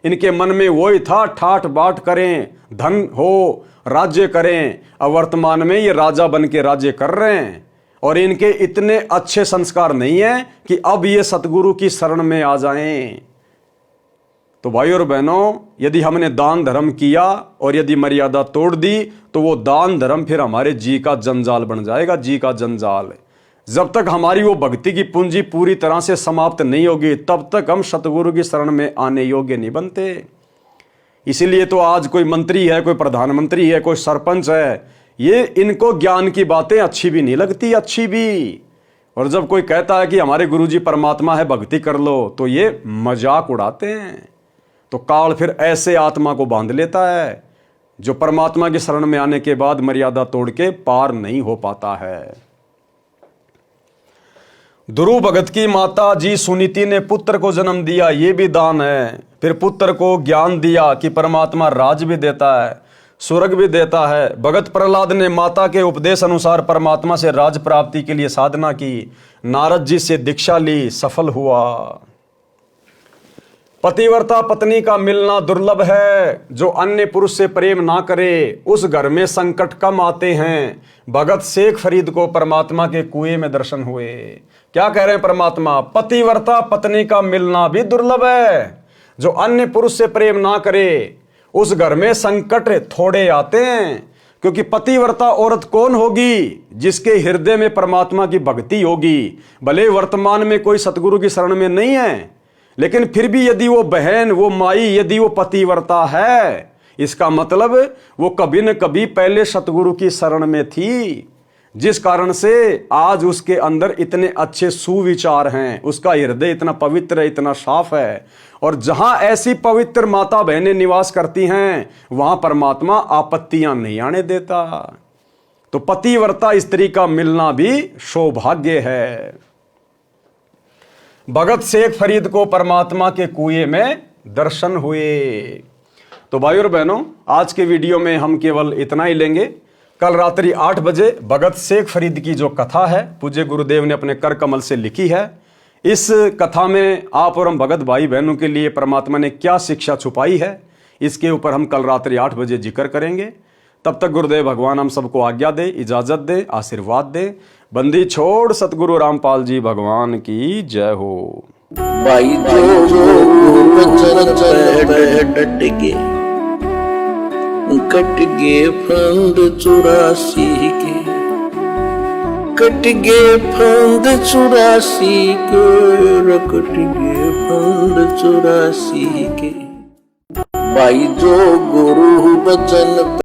इनके मन में वही था, ठाठ बाट करें, धन हो, राज्य करें। अब वर्तमान में ये राजा बन के राज्य कर रहे हैं, और इनके इतने अच्छे संस्कार नहीं है कि अब ये सतगुरु की शरण में आ जाएं। तो भाई और बहनों, यदि हमने दान धर्म किया और यदि मर्यादा तोड़ दी, तो वो दान धर्म फिर हमारे जी का जंजाल बन जाएगा, जी का जंजाल। जब तक हमारी वो भक्ति की पूंजी पूरी तरह से समाप्त नहीं होगी, तब तक हम सतगुरु की शरण में आने योग्य नहीं बनते। इसीलिए तो आज कोई मंत्री है, कोई प्रधानमंत्री है, कोई सरपंच है, ये इनको ज्ञान की बातें अच्छी भी नहीं लगती, अच्छी भी। और जब कोई कहता है कि हमारे गुरुजी परमात्मा है, भक्ति कर लो, तो ये मजाक उड़ाते हैं। तो काल फिर ऐसे आत्मा को बांध लेता है जो परमात्मा की शरण में आने के बाद मर्यादा तोड़ के पार नहीं हो पाता है। ध्रुव भगत की माता जी सुनीति ने पुत्र को जन्म दिया, ये भी दान है। फिर पुत्र को ज्ञान दिया कि परमात्मा राज भी देता है, स्वर्ग भी देता है। भगत प्रहलाद ने माता के उपदेश अनुसार परमात्मा से राज प्राप्ति के लिए साधना की, नारद जी से दीक्षा ली, सफल हुआ। पतिव्रता पत्नी का मिलना दुर्लभ है। जो अन्य पुरुष से प्रेम ना करे, उस घर में संकट कम आते हैं। भगत शेख फरीद को परमात्मा के कुएं में दर्शन हुए। क्या कह रहे हैं परमात्मा? पतिव्रता पत्नी का मिलना भी दुर्लभ है। जो अन्य पुरुष से प्रेम ना करे, उस घर में संकट थोड़े आते हैं। क्योंकि पतिव्रता औरत कौन होगी? जिसके हृदय में परमात्मा की भक्ति होगी। भले वर्तमान में कोई सतगुरु की शरण में नहीं है, लेकिन फिर भी यदि वो बहन, वो माई, यदि वो पतिव्रता है, इसका मतलब वो कभी न कभी पहले सतगुरु की शरण में थी, जिस कारण से आज उसके अंदर इतने अच्छे सुविचार हैं, उसका हृदय इतना पवित्र है, इतना साफ है। और जहां ऐसी पवित्र माता बहनें निवास करती हैं, वहां परमात्मा आपत्तियां नहीं आने देता। तो पतिव्रता स्त्री का मिलना भी सौभाग्य है। भगत शेख फरीद को परमात्मा के कुएं में दर्शन हुए। तो भाई और बहनों, आज के वीडियो में हम केवल इतना ही लेंगे। कल रात्रि 8 बजे भगत शेख फरीद की जो कथा है, पूज्य गुरुदेव ने अपने कर कमल से लिखी है। इस कथा में आप और हम भगत भाई बहनों के लिए परमात्मा ने क्या शिक्षा छुपाई है, इसके ऊपर हम कल रात्रि 8 बजे जिक्र करेंगे। तब तक गुरुदेव भगवान हम सबको आज्ञा दे, इजाजत दे, आशीर्वाद दे। बंदी छोड़ सतगुरु रामपाल जी भगवान की जय हो। भाई जो वचन पे डट के कट गए फंद 84 के, कट गए फंद 84 के, कट गए फंद 84 के। भाई जो गुरु वचन